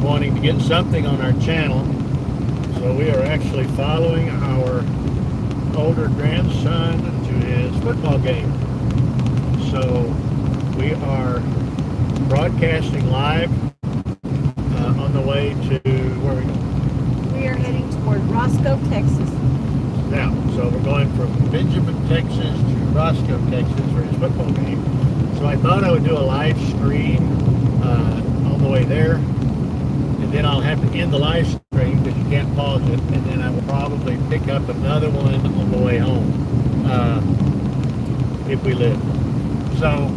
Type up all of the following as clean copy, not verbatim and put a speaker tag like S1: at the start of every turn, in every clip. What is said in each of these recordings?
S1: wanting to get something on our channel. So we are actually following our older grandson to his football game. So we are broadcasting live on the way to, where are we going?
S2: We are heading toward Roscoe, Texas.
S1: Now, so we're going from Benjamin, Texas to Roscoe, Texas for his football game. So I thought I would do a live stream on the way there, and then I'll have to end the live stream because you can't pause it, and then I will probably pick up another one on the way home if we live. So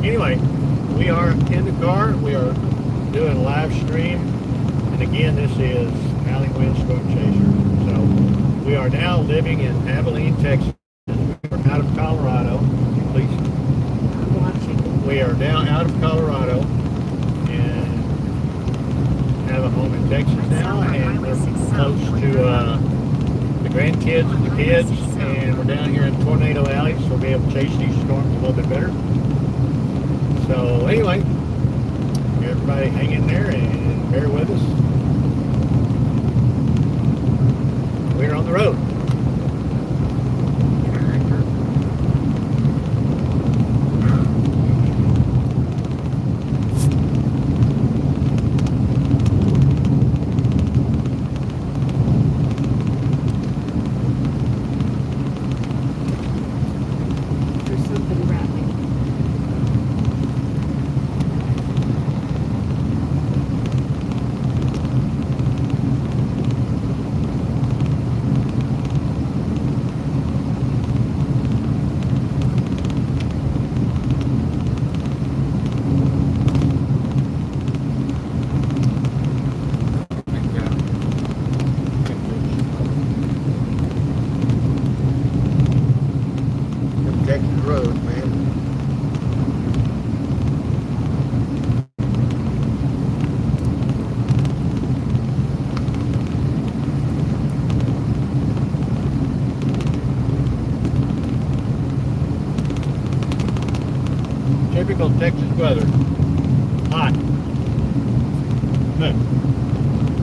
S1: anyway, we are in the car. We are doing a live stream, and again, this is Howlin Storm Chaser. So we are now living in Abilene, Texas. We're out of Colorado. Please.
S2: I'm watching.
S1: We are now out of Colorado and have a home in Texas now, and we're close to the grandkids and the kids, and we're down here in Tornado Alley, so we'll be able to chase these storms a little bit better. So anyway, everybody hang in there and bear with us. We're on the road.
S2: There's something wrapping.
S1: Texas road, man. Typical Texas weather. Hot.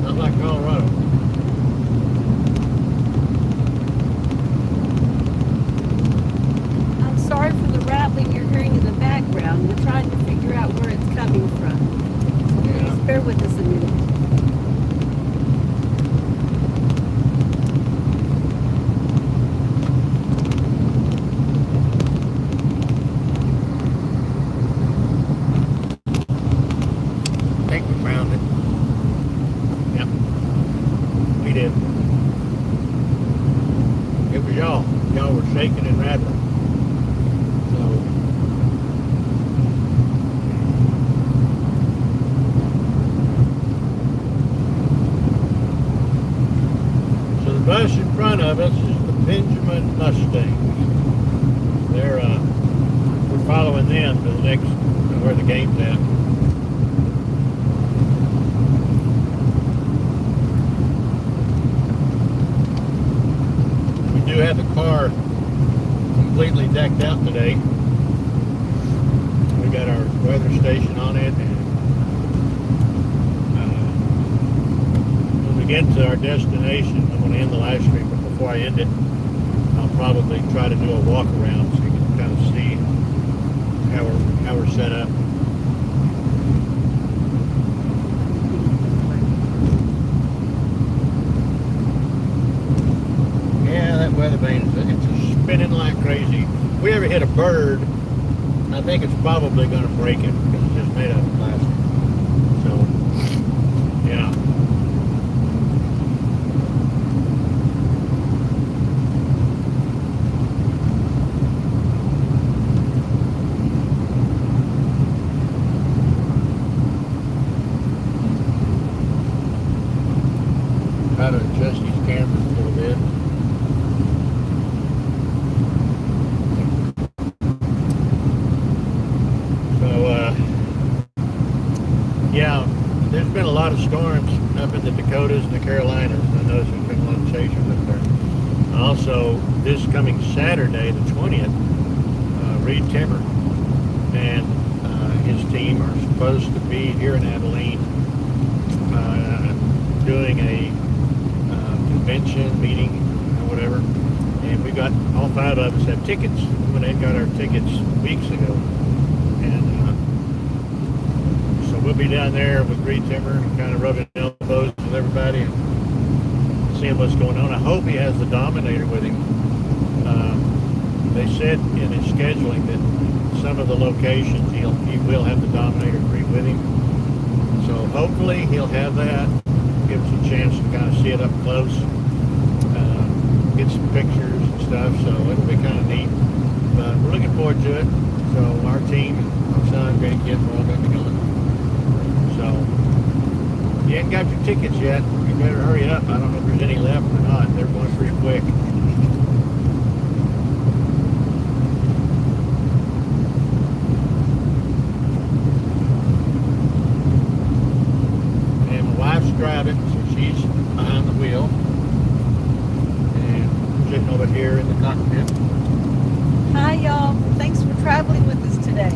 S1: Not like Colorado.
S2: I'm sorry for the rattling you're hearing in the background. We're trying to figure out where it's coming from. Please bear with us a minute.
S1: I think we found it. Yep. We did. It was y'all. Y'all were shaking and rattling. So the bus in front of us is the Benjamin Mustangs. We're following them to the next, where the game's at. We do have the car completely decked out today. We got our weather station on it, and when we get to our destination, I'm going to end the live stream, but before I end it, I'll probably try to do a walk around so you can kind of see how we're set up. Yeah, that weather vane is it's spinning like crazy. If we ever hit a bird, I think it's probably going to break it because it's just made out of plastic. So, yeah. Try to adjust these cameras a little bit. Yeah, there's been a lot of storms up in the Dakotas and the Carolinas. I know there's been a lot of chasers up there. Also, this coming Saturday, the 20th, Reed Timmer and his team are supposed to be here in Abilene doing a convention meeting or whatever, and we got all 5 of us have tickets. When they got our tickets weeks ago, and so we'll be down there with Reed Timmer and kind of rubbing elbows with everybody and seeing what's going on. I hope he has the Dominator with him. They said in his scheduling that some of the locations he will have the Dominator 3 with him. So hopefully he'll have that. Give us a chance to kind of see it up close, get some pictures and stuff. So it'll be kind of neat. But we're looking forward to it. So our team, my son, grandkids, we're all going to be going. So if you haven't got your tickets yet, you better hurry up. I don't know if there's any left or not. They're going pretty quick. Driving, so she's behind the wheel and sitting over here in the cockpit.
S2: Hi y'all, thanks for traveling with us today.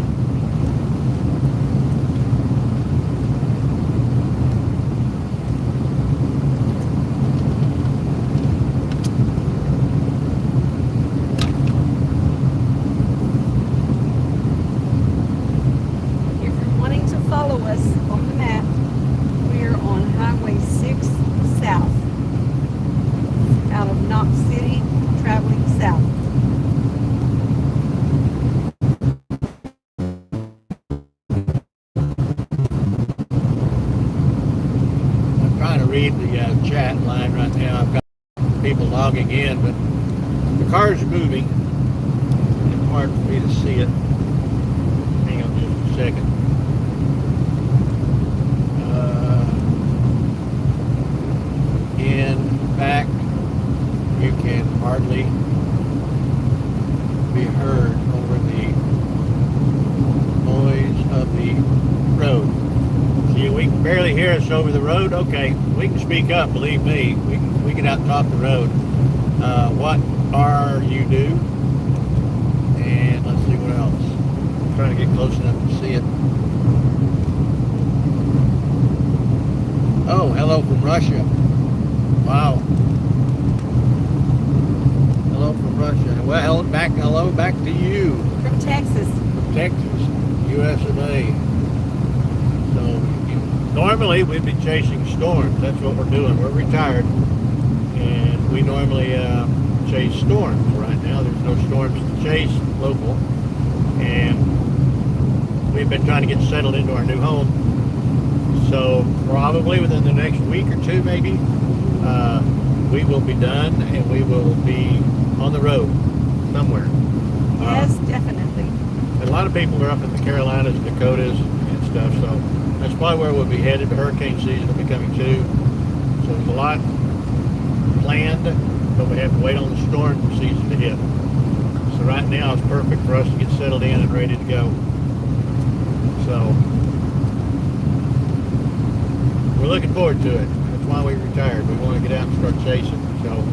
S2: If you're wanting to follow us on the map, we're on Highway 6 South, out of Knox City, traveling south.
S1: I'm trying to read the chat line right now. I've got people logging in, but the car's moving. It's hard for me to see it. Hang on just a second. In back, you can hardly be heard over the noise of the road. See, we can barely hear us over the road. Okay, we can speak up, believe me. We can out-talk the road. What are you do? And let's see what else. I'm trying to get close enough to see it. Oh, hello from Russia. Wow. Hello from Russia. Well, hello back to you.
S2: From Texas.
S1: From Texas, US of A. So, normally we'd be chasing storms. That's what we're doing. We're retired. And we normally chase storms. Right now, there's no storms to chase local. And we've been trying to get settled into our new home. So, probably within the next week or two, maybe, we will be done and we will be on the road somewhere.
S2: Yes, definitely.
S1: And a lot of people are up in the Carolinas, Dakotas, and stuff, so that's probably where we'll be headed. The hurricane season will be coming too. So there's a lot planned, but we have to wait on the storm season to hit. So right now it's perfect for us to get settled in and ready to go. So we're looking forward to it. That's why we retired. We want to get out and start chasing. So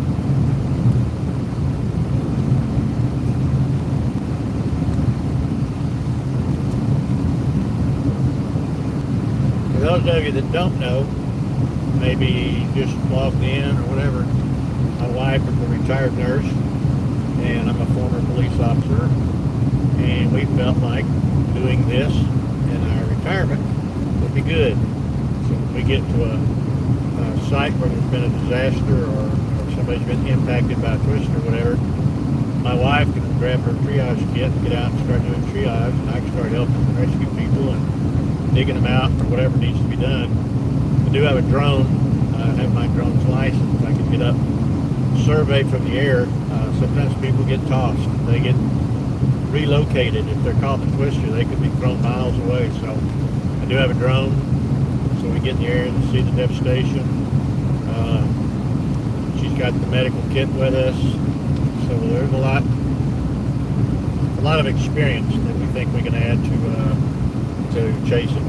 S1: for those of you that don't know, maybe just logged in or whatever, my wife is a retired nurse and I'm a former police officer, and we felt like doing this in our retirement would be good. So if we get to a site where there's been a disaster or somebody's been impacted by a twist or whatever, my wife can grab her triage kit and get out and start doing triage, and I can start helping rescue people and digging them out or whatever needs to be done. I do have a drone. I have my drone's license. I can get up, survey from the air. Sometimes people get tossed. They get relocated. If they're caught in a twister, they could be thrown miles away. So I do have a drone, so we get in the air and see the devastation. She's got the medical kit with us, so there's a lot of experience that we think we can add to chasing.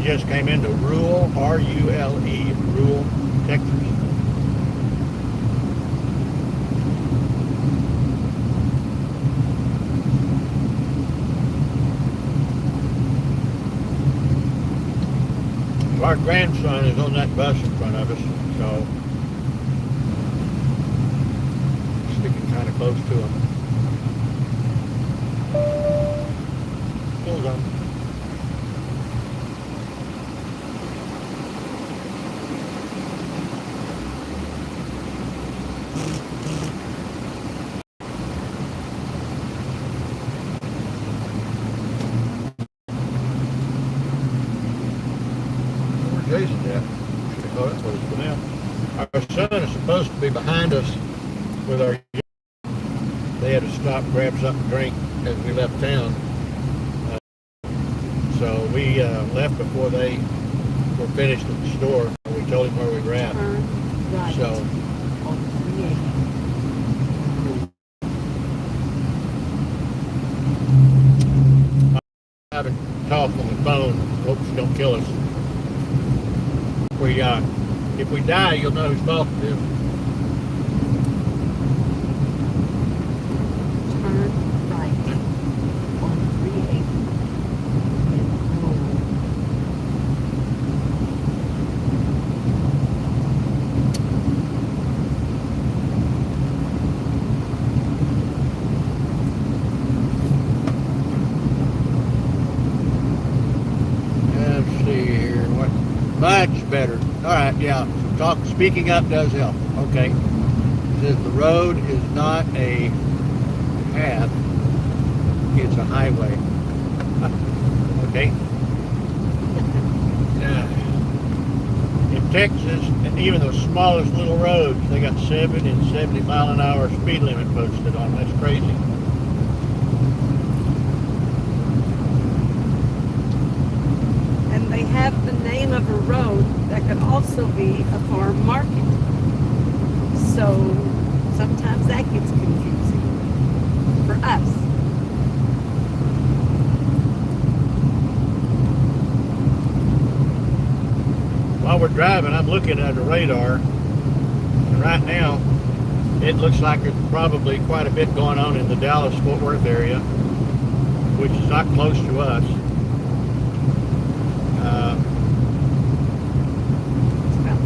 S1: just came into rural, R-U-L-E, rural Texas. So our grandson is on that bus in front of us, so sticking kind of close to him. Hold on. Jason's at. Should have caught up with us by now. Our son is supposed to be behind us with our. They had to stop, grab something to drink as we left town. So we left before they were finished at the store. We told him where we were at.
S2: Right.
S1: So
S2: On 380.
S1: I've been talking on the phone. Hope she don't kill us. If we die, you'll know whose fault it is.
S2: Turn right on 380.
S1: Let's see here. What? Much better. All right, yeah. Speaking up does help. Okay. It says the road is not a path; it's a highway. Okay. In Texas, and even the smallest little roads, they got 70 and 70-mile-an-hour speed limit posted on. That's crazy.
S2: And they have the name of a road that could also be a farm market. So sometimes that gets confusing for us.
S1: While we're driving, I'm looking at the radar, and right now it looks like there's probably quite a bit going on in the Dallas-Fort Worth area, which is not close to us.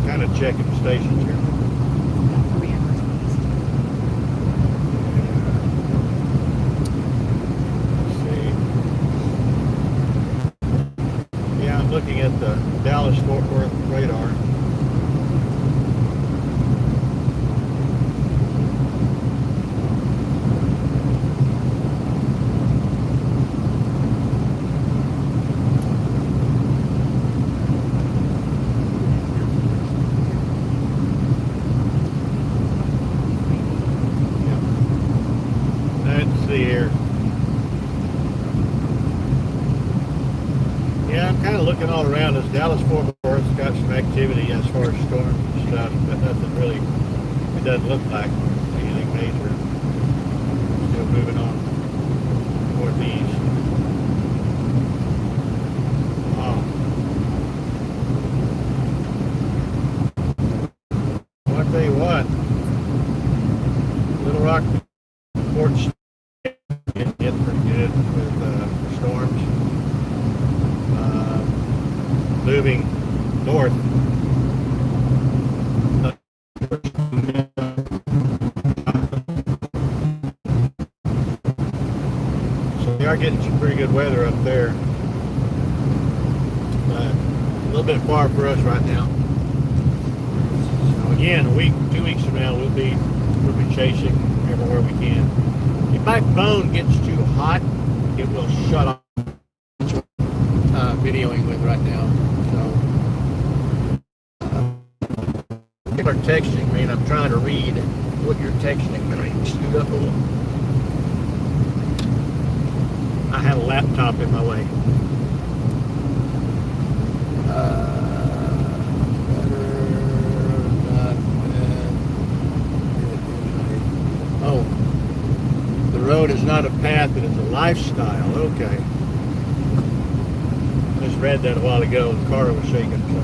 S1: Kind of checking the stations here.
S2: About 3 hours east.
S1: Let's see. Yeah, I'm looking at the Dallas-Fort Worth radar. Let's see here. Yeah, I'm kind of looking all around us. Dallas-Fort Worth's got some activity as far as storms and stuff, but nothing really, it doesn't look like anything major. Still moving on northeast. Wow. One day what? Little Rock, Fort getting pretty good with storms. Moving north. So we are getting some pretty good weather up there. But a little bit far for us right now. So again, 2 weeks from now, we'll be chasing everywhere we can. If my phone gets too hot, it will shut off. Videoing with right now. So people are texting me, and I'm trying to read what you're texting. Let me scoot up a little. I have a laptop in my way. Oh, the road is not a path, but it's a lifestyle. Okay. just read that a while ago. The car was shaking. So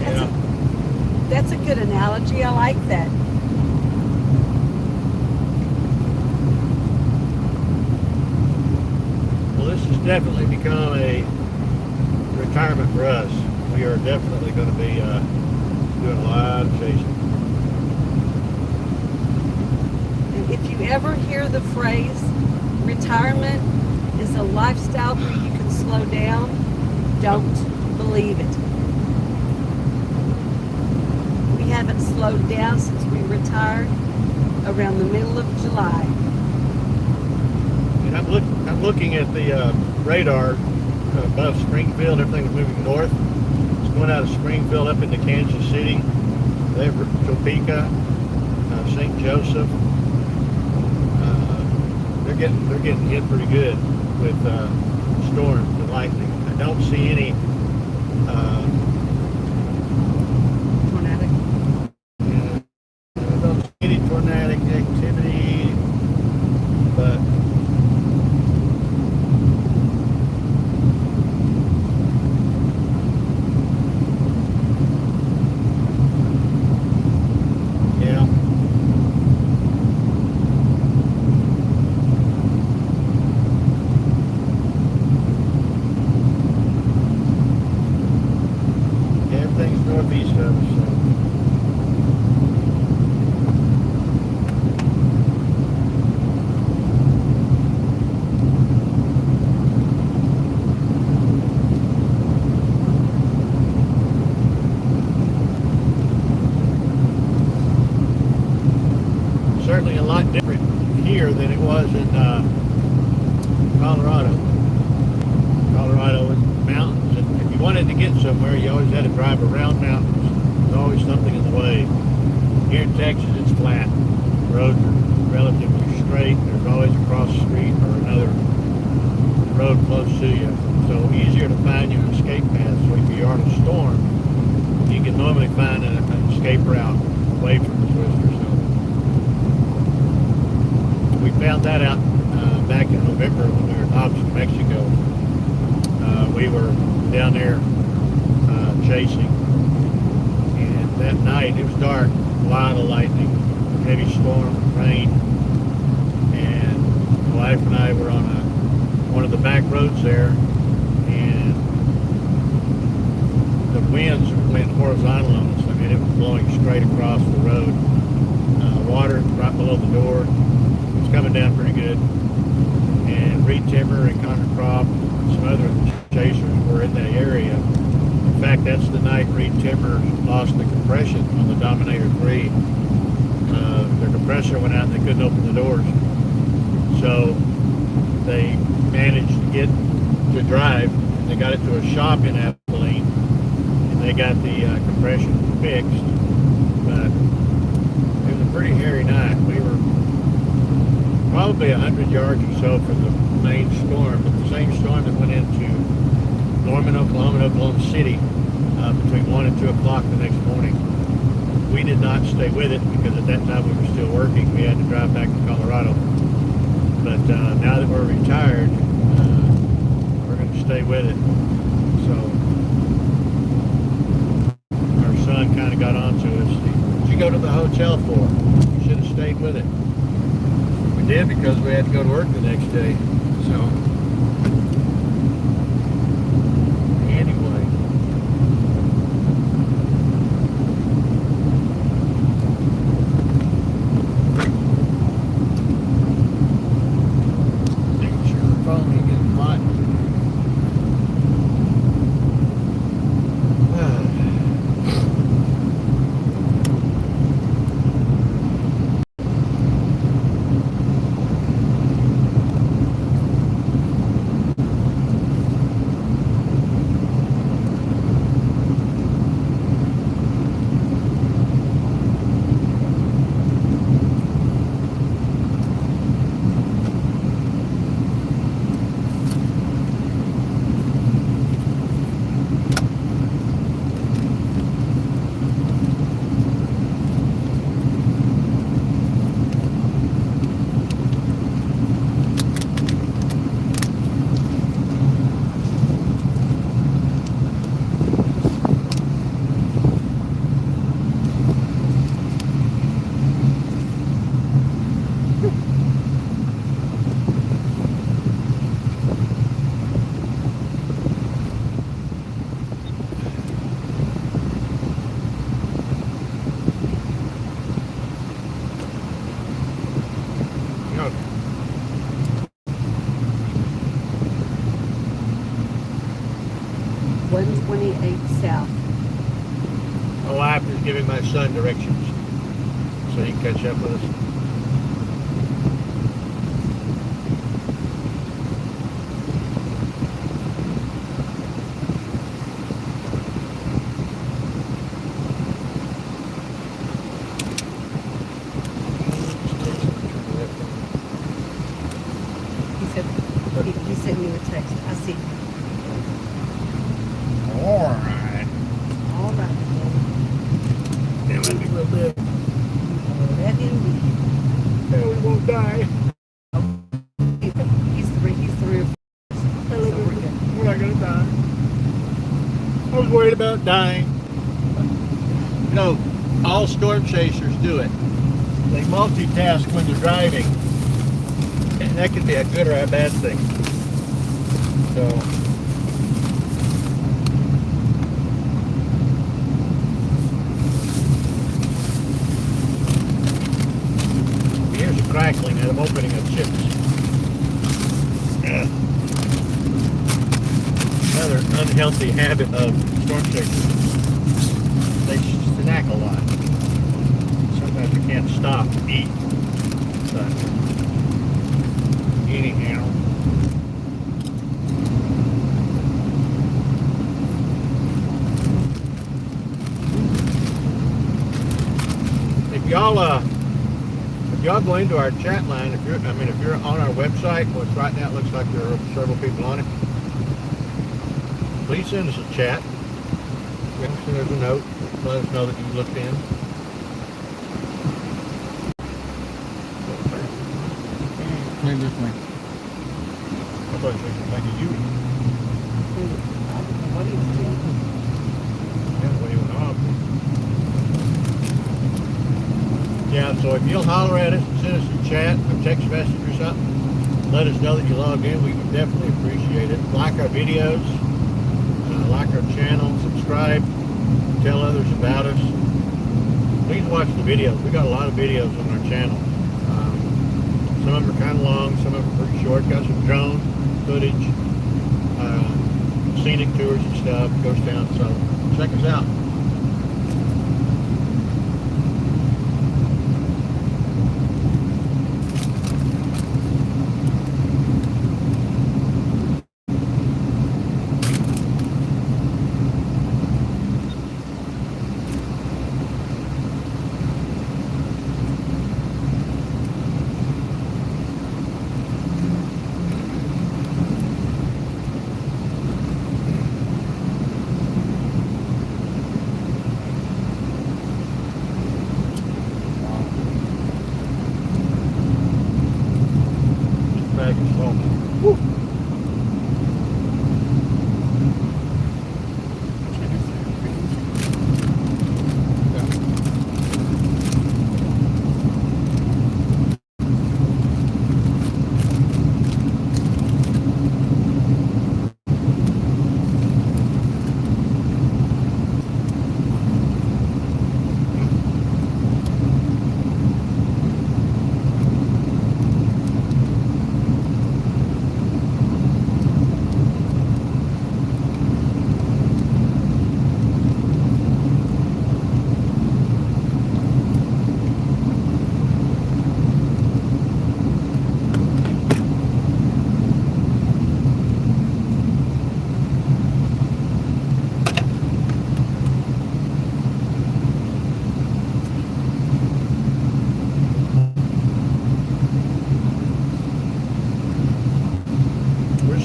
S1: yeah.
S2: That's a good analogy. I like that.
S1: Well, this has definitely become a retirement for us. We are definitely going to be doing a lot of chasing.
S2: And if you ever hear the phrase, retirement is a lifestyle where you can slow down, don't believe it. We haven't slowed down since we retired around the middle of July.
S1: And I'm looking at the radar above Springfield. Everything's moving north. It's going out of Springfield up into Kansas City, Topeka, St. Joseph. They're getting hit pretty good with storms and lightning. I don't see any
S2: Tornadic.
S1: I don't see any tornadic activity, but yeah. Everything's northeast of us, so. Certainly a lot different here than it was in Colorado. Colorado was mountains, and if you wanted to get somewhere, you always had to drive around mountains. There's always something in the way. Here in Texas, it's flat. Roads are relatively straight. There's always a cross street or another road close to you. So easier to find you an escape path. So if you are in a storm, you can normally find an escape route away from the twister zone. We found that out back in November when we were in Hobbs, New Mexico. We were down there chasing, and that night it was dark, a lot of lightning, heavy storm, rain, and my wife and I were on one of the back roads there, and the winds went horizontal on us. I mean, it was blowing straight across the road. Water right below the door. It was coming down pretty good, and reed timber and counter crop and some other chasers were in that area. In fact, that's the night reed timber lost the compression on the Dominator 3. Their compressor went out and they couldn't open the doors. So they managed to get to drive, and they got it to a shop in Abilene, and they got the compression fixed. But it was a pretty hairy night. We were probably 100 yards or so from the main storm, but the same storm that went into Norman, Oklahoma, and Oklahoma City between 1 and 2 o'clock the next morning. We did not stay with it because at that time we were still working. We had to drive back to Colorado. But now that we're retired, we're going to stay with it. So our son kind of got onto us. What'd you go to the hotel for? You should have stayed with it. We did because we had to go to work the next day. So
S2: 128 South.
S1: My wife is giving my son directions so he can catch up with us.
S2: He sent me a text. I see.
S1: All right.
S2: All right.
S1: Damn, I think we'll live.
S2: Let him be.
S1: Yeah, we won't die.
S2: He's three or four. So we're good.
S1: We're not gonna die. I was worried about dying. You know, all storm chasers do it. They multitask when they're driving. And that can be a good or a bad thing. So here's a crackling and I'm opening up chips. Another unhealthy habit of storm chasers. They snack a lot. Sometimes you can't stop to eat. But anyhow. If y'all go into our chat line, if you're on our website, which right now it looks like there are several people on it, please send us a chat. Send us a note. Let us know that you looked in.
S3: Clean this way.
S1: I thought you were thinking you.
S2: What do you think?
S1: Yeah, what do you want off? Yeah, so if you'll holler at us and send us a chat, a text message or something, let us know that you logged in. We would definitely appreciate it. Like our videos, like our channel, subscribe, tell others about us. Please watch the videos. We got a lot of videos on our channel. Some of them are kind of long, some of them are pretty short. Got some drone footage, scenic tours and stuff, ghost town. So check us out.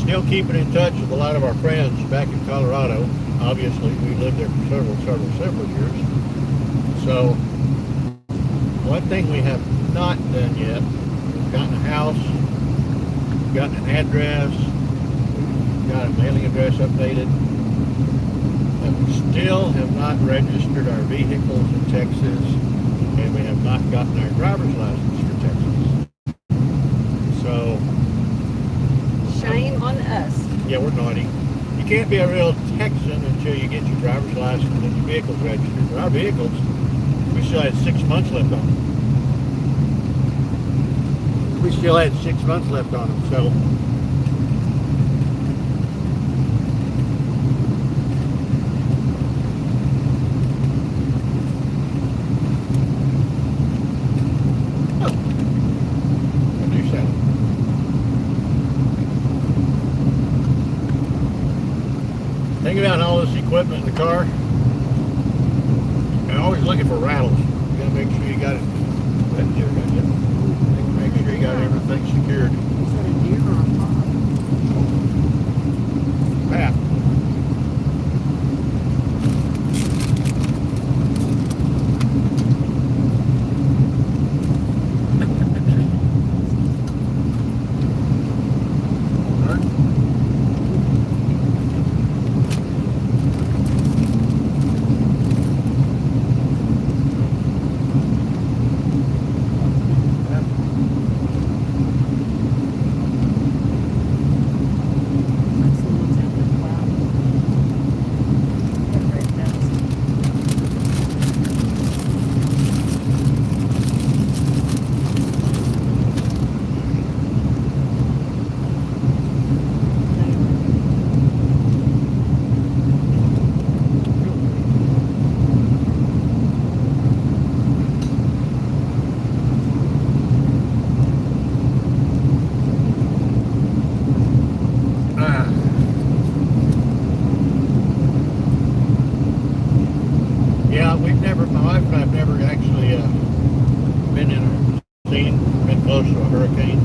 S1: Still keeping in touch with a lot of our friends back in Colorado. Obviously, we lived there for several years. So, one thing we have not done yet, we've gotten a house, we've gotten an address, we've got a mailing address updated, but we still have not registered our vehicles in Texas, and we have not gotten our driver's license for Texas. So,
S2: Shame on us.
S1: yeah, we're naughty. You can't be a real Texan until you get your driver's license and your vehicle's registered. But our vehicles, we still had 6 months left on them. We still had 6 months left on them, so Think about all this equipment in the car. And always looking for rattles. You gotta make sure you got it. Make sure you got everything secured.
S2: Is that a deer or a hog?
S1: Pat. Yeah, my wife and I have never actually been in a scene, been close to a hurricane.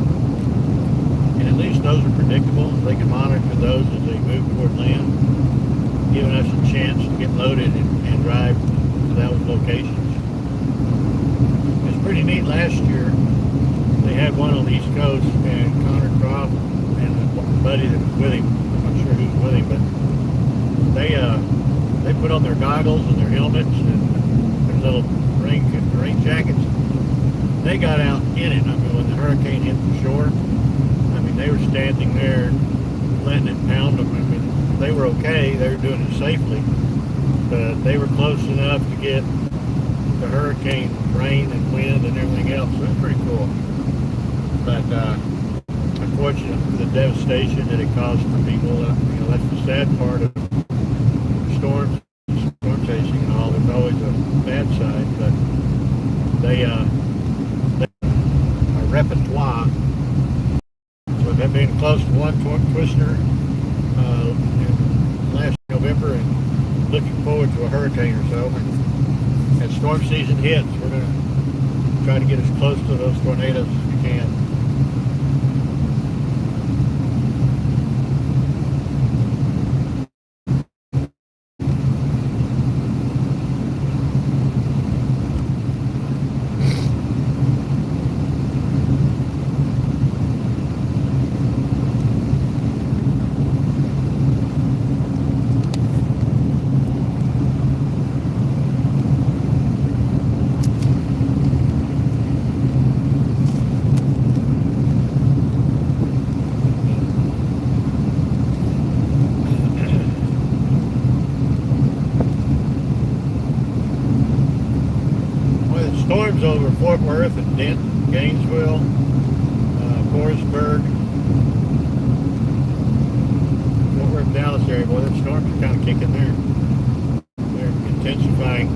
S1: And at least those are predictable. They can monitor those as they move toward land, giving us a chance to get loaded and drive to those locations. It's pretty neat. Last year, they had one on the East Coast, and Connor Croft and a buddy that was with him, I'm not sure who's with him, but they put on their goggles and their helmets and their little rain jackets. They got out in it. I mean, when the hurricane hit the shore, I mean, they were standing there letting it pound them. I mean, they were okay. They were doing it safely, but they were close enough to get the hurricane rain and wind and everything else. So it's pretty cool. But unfortunately, for the devastation that it caused for people, that's the sad part of storm chasing and all. There's always a bad side, but they are repertoire. So they've been close to one twister last November, and looking forward to a hurricane or so. And as storm season hits, we're going to try to get as close to those tornadoes as we can. Storms over Fort Worth and Denton, Gainesville, Forestburg, Fort Worth, Dallas area. Boy, the storms are kind of kicking there. They're intensifying.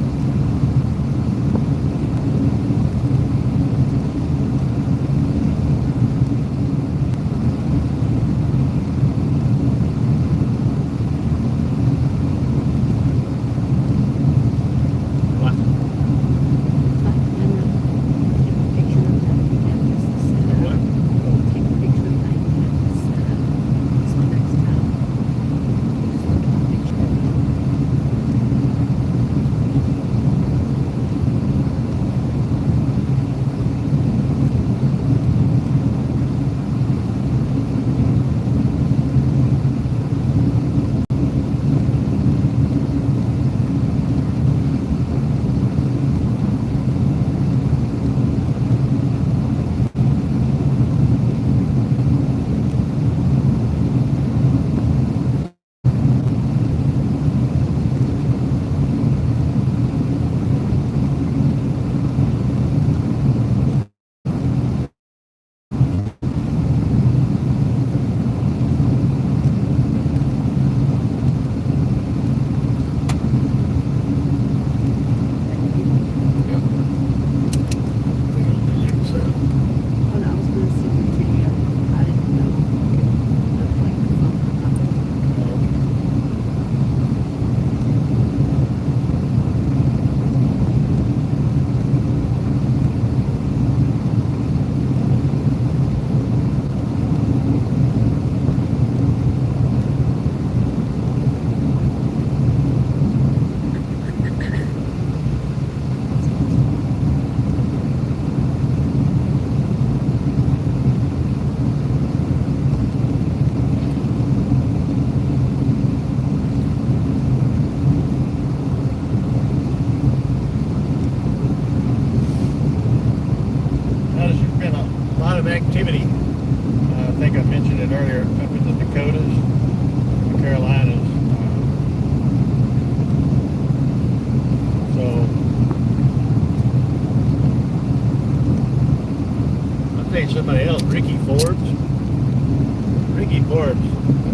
S2: Picture. 'Cause I don't know if you can see it. It's like a little tiny. It's like a picture of my campus. So next time, just look at the picture.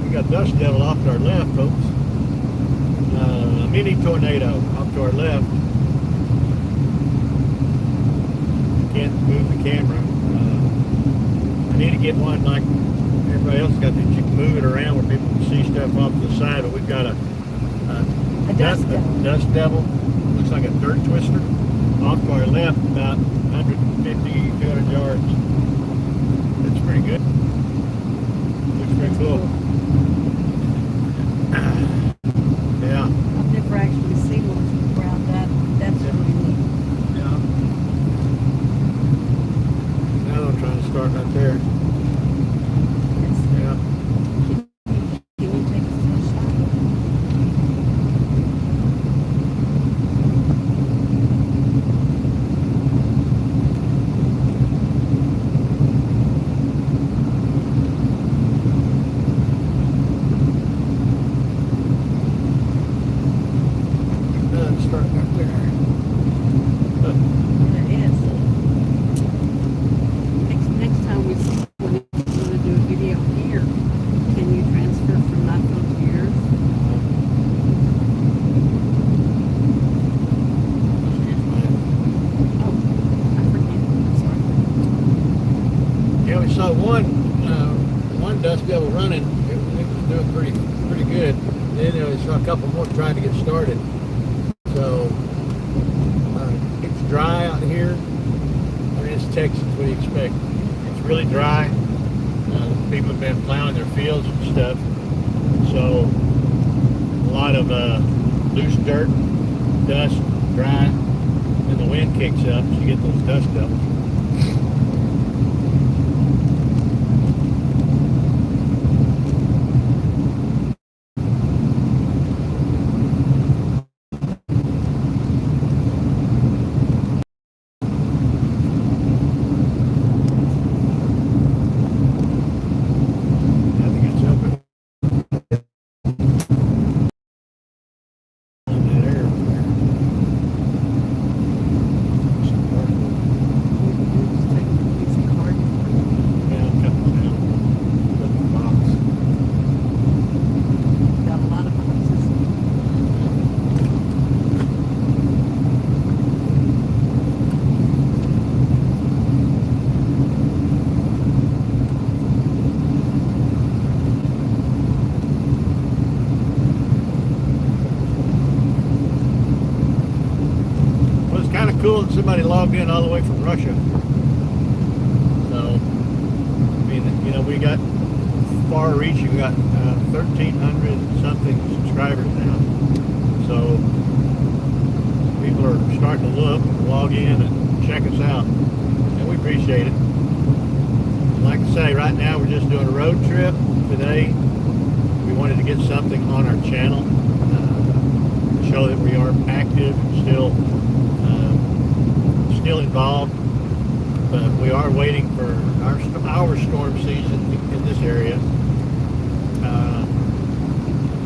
S1: We got dust devil off to our left, folks. A mini tornado off to our left. Can't move the camera. I need to get one like everybody else got that you can move it around where people can see stuff off to the side, but we've got a dust devil. Looks like a dirt twister off to our left about 150, 200 yards. It's pretty good. Looks pretty cool. Yeah.
S2: I've never actually seen one from the ground. That's really neat.
S1: Yeah. Now I'm trying to start right there. Yeah.
S2: Can you take a still shot?
S1: Start right there.
S2: It is. Next time we want to do a video here, can you transfer from my phone to yours? Oh, I forget. I'm sorry.
S1: Yeah, we saw one dust devil running. It was doing pretty good. Then we saw a couple more trying to get started. So it's dry out here. I mean, it's Texas. What do you expect? It's really dry. People have been plowing their fields and stuff. So a lot of loose dirt, dust, dry, and the wind kicks up, so you get those dust devils. Cool that somebody logged in all the way from Russia. So, I mean, you know, we got far reaching. We got 1,300 something subscribers now. So, people are starting to look, log in, and check us out, and we appreciate it. Like I say, right now we're just doing a road trip today. We wanted to get something on our channel to show that we are active and still involved, but we are waiting for our storm season in this area.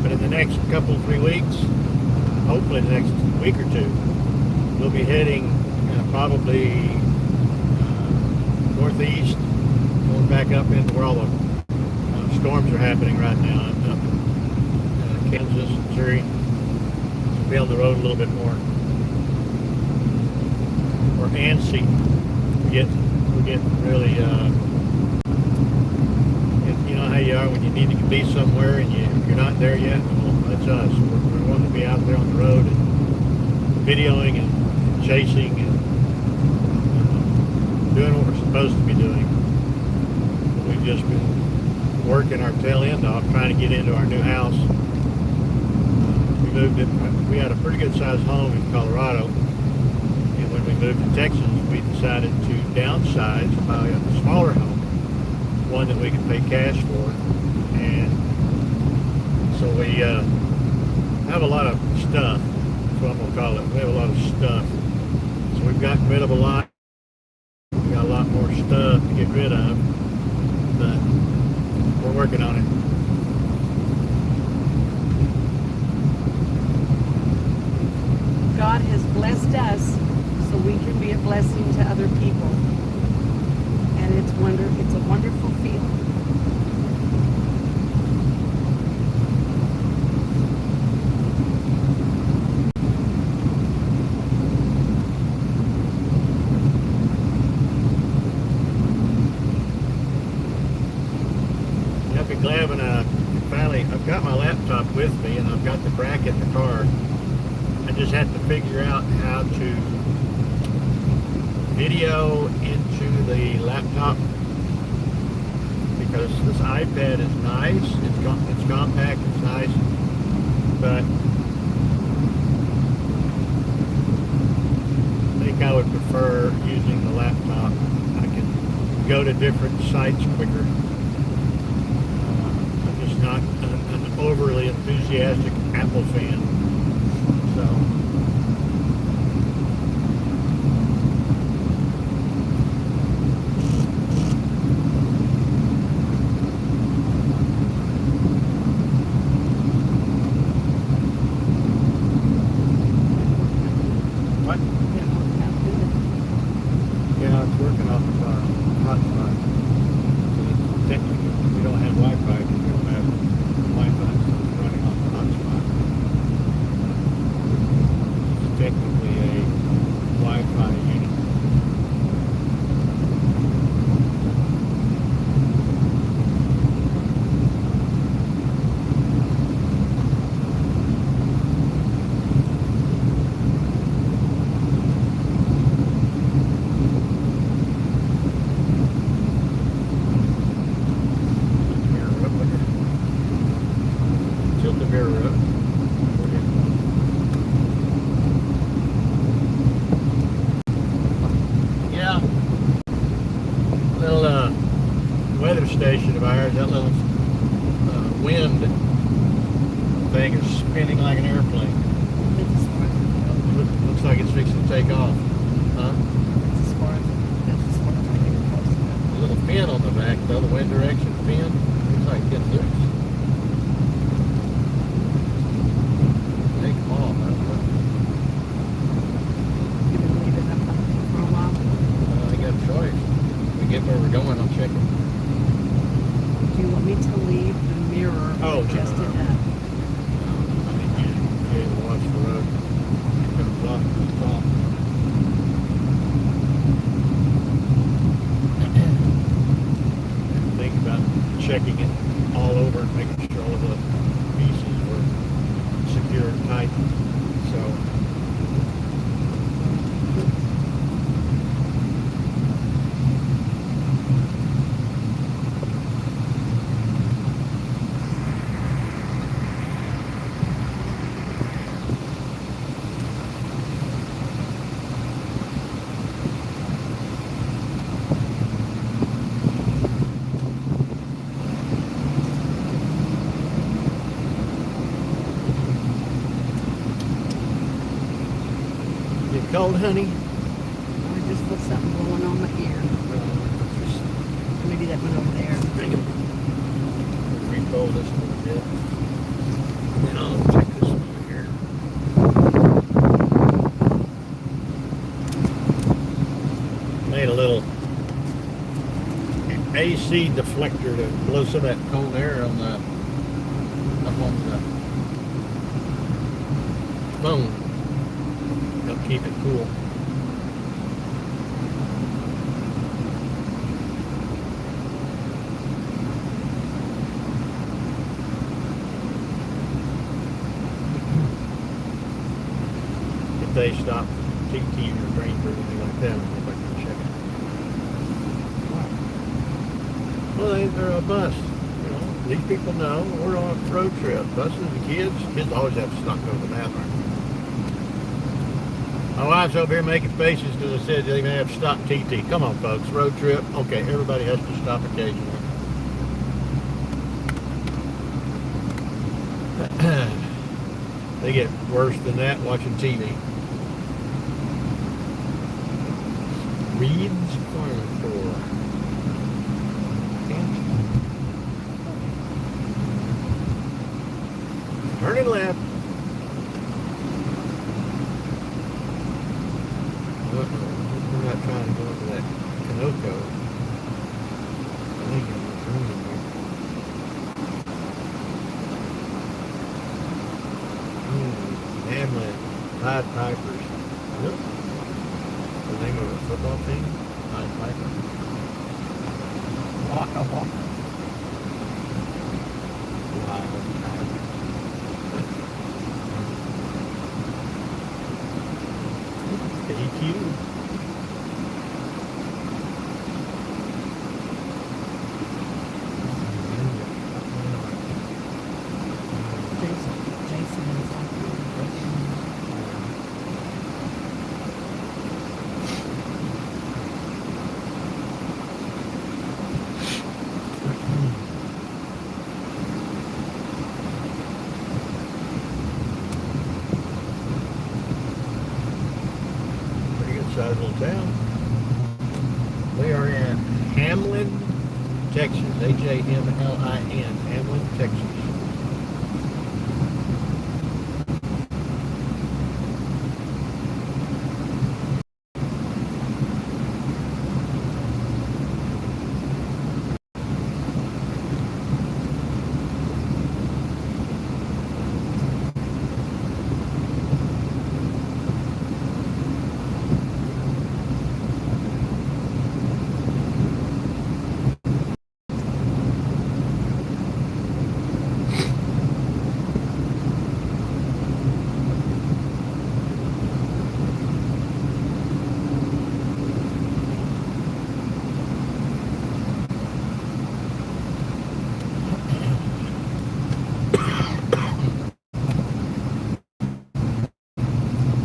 S1: But in the next couple, 3 weeks, hopefully the next week or two, we'll be heading probably northeast, going back up into where all the storms are happening right now, up in Kansas, Missouri. So be on the road a little bit more. Or antsy. We get really, you know how you are when you need to be somewhere and you're not there yet. Well, that's us. We're wanting to be out there on the road and videoing and chasing and doing what we're supposed to be doing. We've just been working our tail end off trying to get into our new house. We had a pretty good sized home in Colorado. When we moved to Texas, we decided to downsize and buy a smaller home, one that we could pay cash for. And so we have a lot of stuff. That's what I'm going to call it. We have a lot of stuff. So we've gotten rid of a lot. We've got a lot more stuff to get rid of, but we're working on it.
S2: God has blessed us so we can be a blessing to other people. And it's a wonderful feeling.
S1: I've got my laptop with me and I've got the bracket in the car. I just have to figure out how to video into the laptop because this iPad is nice. It's compact. It's nice, but I think I would prefer using the laptop. I can go to different sites quicker. I'm just not an overly enthusiastic Apple fan, so. What? Yeah, it's working off of hotspot. So technically, we don't have Wi-Fi because we don't have Wi-Fi, so it's running off the hotspot. It's technically a Wi-Fi unit. Tilt the mirror up. Yeah. Little weather station of ours, that little wind thing is spinning like an airplane. Looks like it's fixing to take off. Huh? A little fin on the back, though, the wind direction fin. Looks like it's getting loose. Take them off. I got a choice. When we get where we're going, I'll check it.
S2: Do you want me to leave the mirror adjusted up?
S1: I mean, you watch the road. It's going to block the top. Think about checking it all over and making sure all the pieces were secure and tight. So, get cold, honey?
S2: I just put something going on my ear. Maybe that went over there.
S1: Refold this a little bit. And then I'll check this one here. Made a little AC deflector to blow some of that cold air on the up on the phone. Help keep it cool. If they stop TT or drain or anything like that, I'll go back and check it. Well, they're a bus. You know, these people know we're on a road trip. Buses and kids always have to stop and go to the bathroom. My wife's over here making faces because I said they may have to stop TT. Come on, folks, road trip. Okay, everybody has to stop occasionally. They get worse than that watching TV. Reed's Corner Store. Turning left. We're not trying to go into that Kanoko. I think it was running here. Hamlin, Pied Pipers. Nope. The name of a football team? Pied Piper. Waka Waka. Wow. EQ.
S2: Jason is out
S1: Pretty good sized little town. We are in Hamlin, Texas. Hamlin, Hamlin, Texas.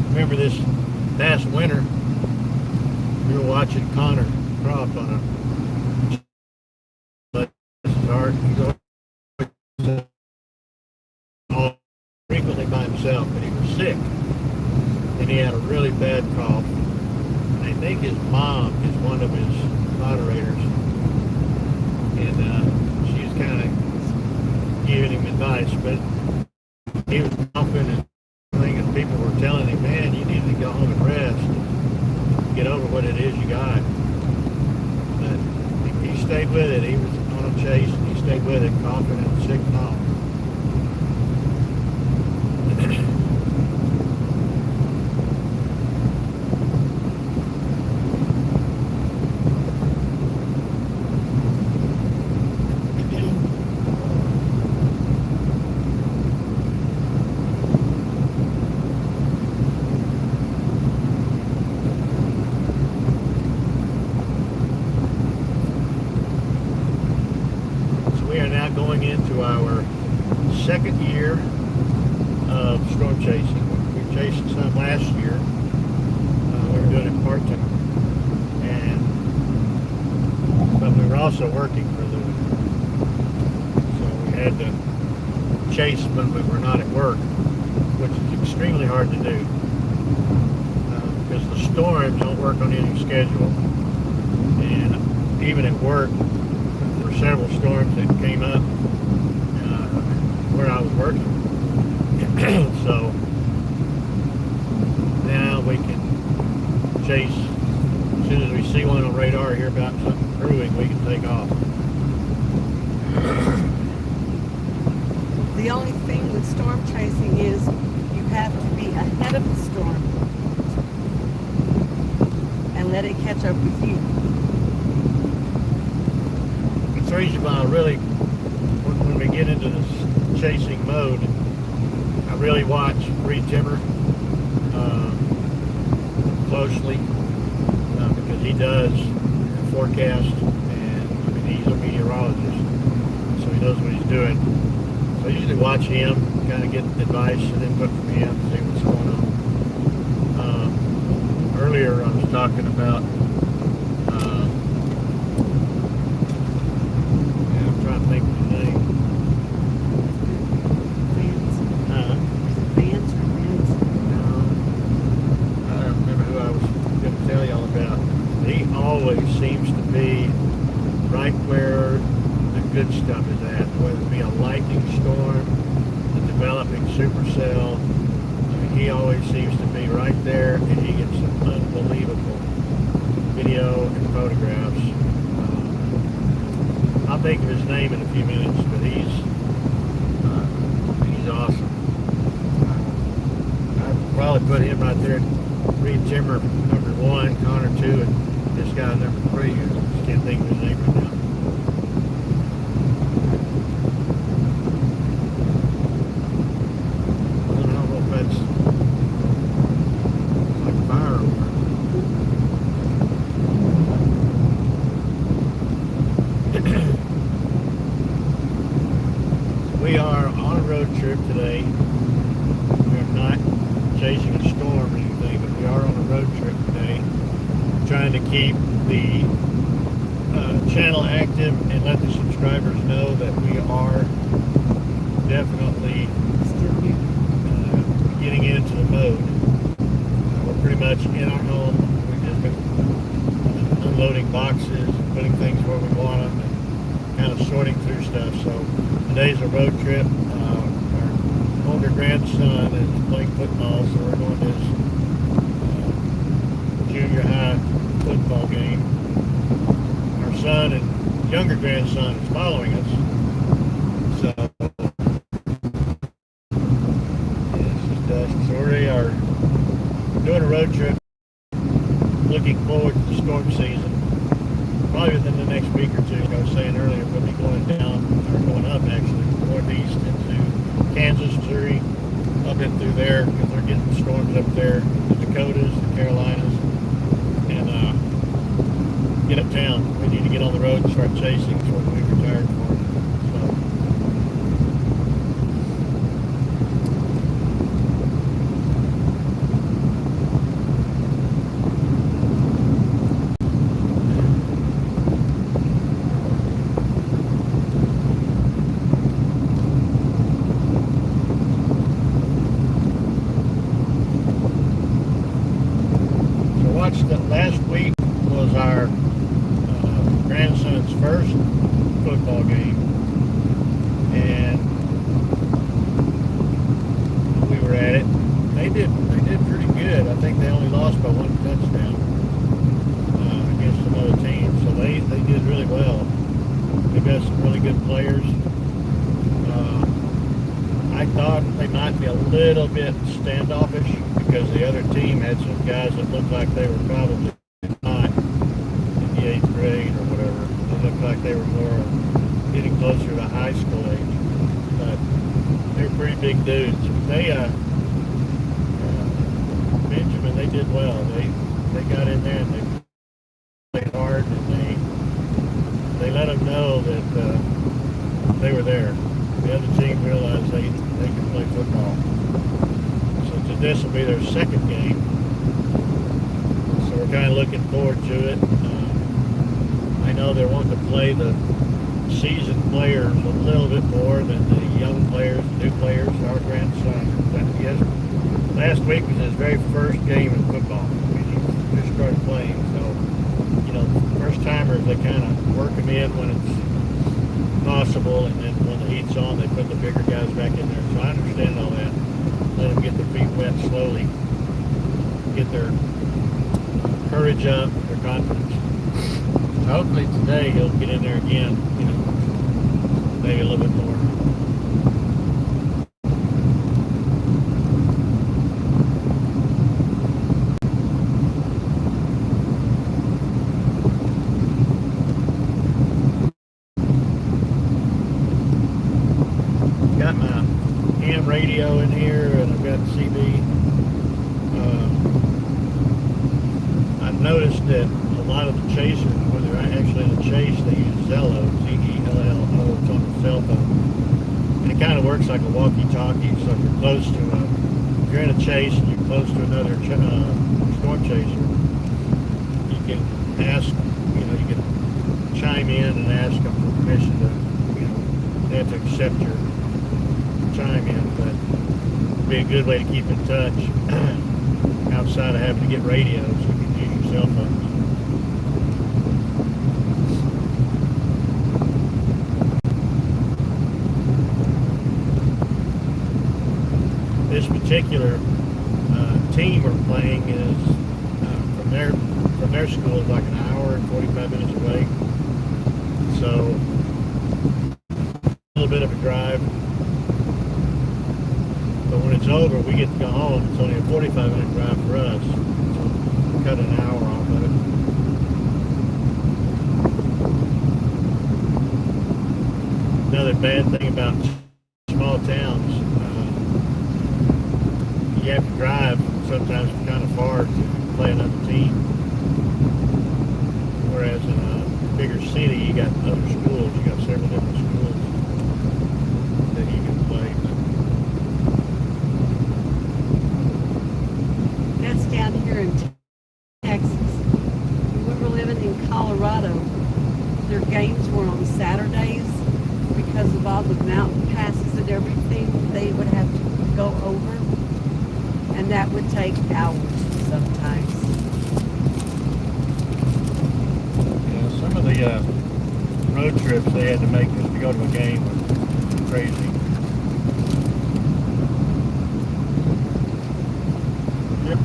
S1: Remember this past winter, we were watching Connor Croft on a all frequently by himself, but he was sick and he had a really bad cough. And I think his mom is one of his moderators, and she was kind of giving him advice, but he was coughing and people were telling him, man, you need to go home and rest, get over what it is you got. But he stayed with it. He was on a chase and he stayed with it, coughing and sick and all. Going into our second year of storm chasing. We were chasing some last year. We were doing it part-time. But we were also working for the living. So we had to chase when we were not at work, which is extremely hard to do. Because the storms don't work on any schedule. And even at work, several storms that came up where I was working. So now we can chase as soon as we see one on radar, hear about something brewing, we can take off.
S2: The only thing with storm chasing is you have to be ahead of the storm and let it catch up with you.
S1: It's the reason why I really, when we get into this chasing mode, I really watch Reed Timmer closely because he does forecast, and I mean, he's a meteorologist, so he knows what he's doing. So I usually watch him, kind of get advice and input from him, see what's going on. Earlier I was talking about I'm trying to think of his name.
S2: Vance or Vance?
S1: No, I don't remember who I was going to tell y'all about. He always seems to be right where the good stuff is at, whether it be a lightning storm, a developing supercell. I mean, he always seems to be right there, and he gets some unbelievable video and photographs. I'll think of his name in a few minutes, but he's awesome. I'd probably put him right there, Reed Timmer number 1, Connor 2, and this guy number 3. I just can't think of his name right now. are on a road trip today. We are not chasing a storm or anything, but we are on a road trip today, trying to keep the channel active and let the subscribers know that we are definitely
S2: Still here.
S1: getting into the mode. We're pretty much in our home. We've just been unloading boxes, putting things where we want them, and kind of sorting through stuff. So today's a road trip. Our older grandson is playing football, so we're going to his junior high football game. Our son and younger grandson is following us. So so we are doing a road trip, looking forward to the storm season. Probably within the next week or two. Like I was saying earlier, we'll be going down, or going up actually, northeast into Kansas, Missouri, up in through there, because they're getting storms up there, the Dakotas, the Carolinas, and get uptown. We need to get on the road and start chasing. That's what we retired for. Last week was our grandson's first football game, and we were at it. They did pretty good. I think they only lost by one touchdown against another team, so they did really well. They got some really good players. I thought they might be a little bit standoffish because the other team had some guys that looked like they were probably not in the 8th grade or whatever. They looked like they were more getting closer to high school age. But they're pretty big dudes. They, Benjamin, they did well. They got in there and they played hard, and they let them know that they were there. The other team realized they can play football. So this will be their second game. So we're kind of looking forward to it. I know they're wanting to play the seasoned players a little bit more than the young players, new players. Our grandson, last week was his very first game in football. He just started playing. So, first timers, they kind of work them in when it's possible, and then when the heat's on, they put the bigger guys back in there. So I understand all that. Let them get their feet wet slowly, get their courage up, their confidence. So hopefully today he'll get in there again, maybe a little bit more. Got my ham radio in here, and I've got the CB. I've noticed that a lot of the chasers, when they're actually in a chase, they use Zello, Z-E-L-L-O, it's on the cell phone. And it kind of works like a walkie-talkie, so if you're close to if you're in a chase and you're close to another storm chaser, you can ask, you can chime in and ask them for permission to, they have to accept your chime in, but it'd be a good way to keep in touch outside of having to get radios. You can use your cell phones. This particular team we're playing is from their school is like an hour and 45 minutes away. So a little bit of a drive. But when it's over, we get to go home. It's only a 45-minute drive for us. So cut an hour off of it. Another bad thing about small towns, you have to drive sometimes kind of far to play another team. Whereas in a bigger city, you got other schools. You got several different schools that you can play.
S2: they would have to go over, and that would take hours sometimes.
S1: Yeah, some of the road trips they had to make just to go to a game was crazy. Yep.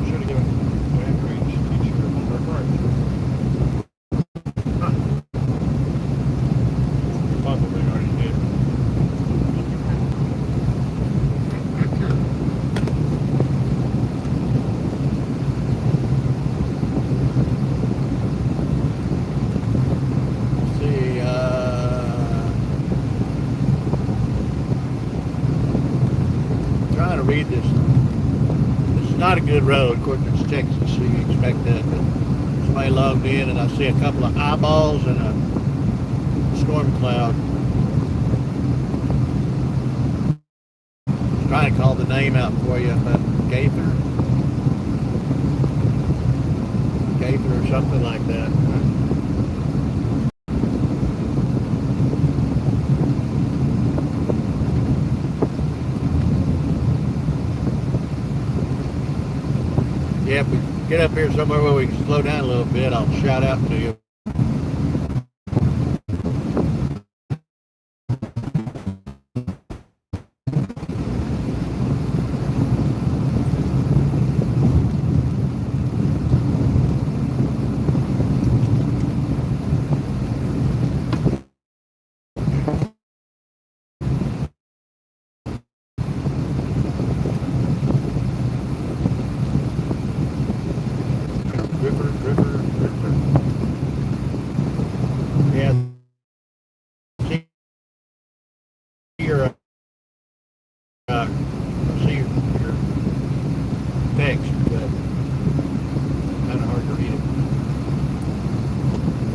S1: Should have given Grand Range teacher her card. Huh. Probably already did. See, trying to read this. This is not a good road. Of course, it's Texas, so you expect that. But somebody logged in, and I see a couple of eyeballs and a storm cloud. Trying to call the name out for you, but Gaither or something like that. Yeah, if we get up here somewhere where we can slow down a little bit, I'll shout out to you. River. Yeah. See your, see your text, but kind of hard to read it.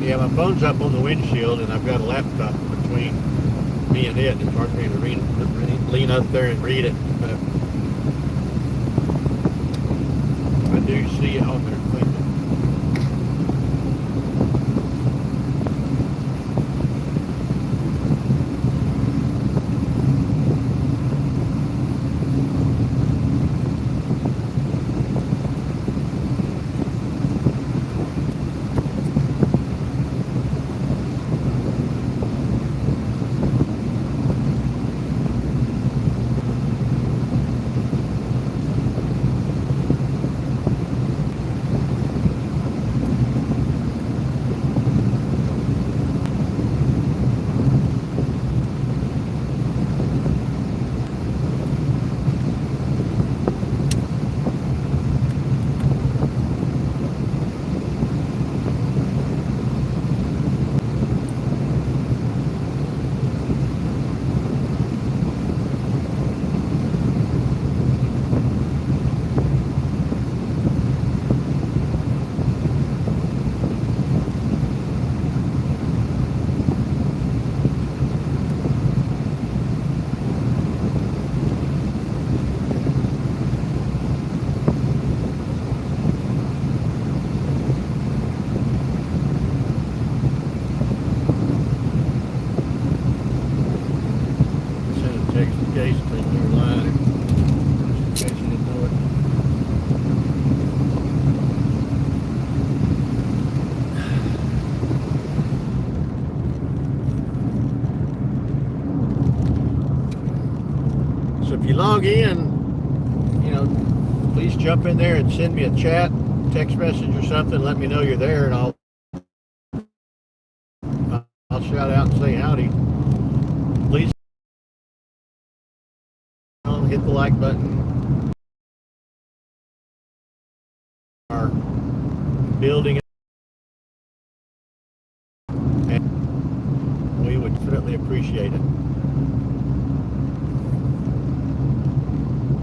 S1: Yeah, my phone's up on the windshield, and I've got a laptop between me and it. It's hard for me to read it, lean up there and read it. But I do see it on there clearly. case that we were live. Just in case you didn't know it. So if you log in, you know, please jump in there and send me a chat, text message or something. Let me know you're there, and I'll shout out and say howdy. Please hit the like button. Our building, and we would definitely appreciate it.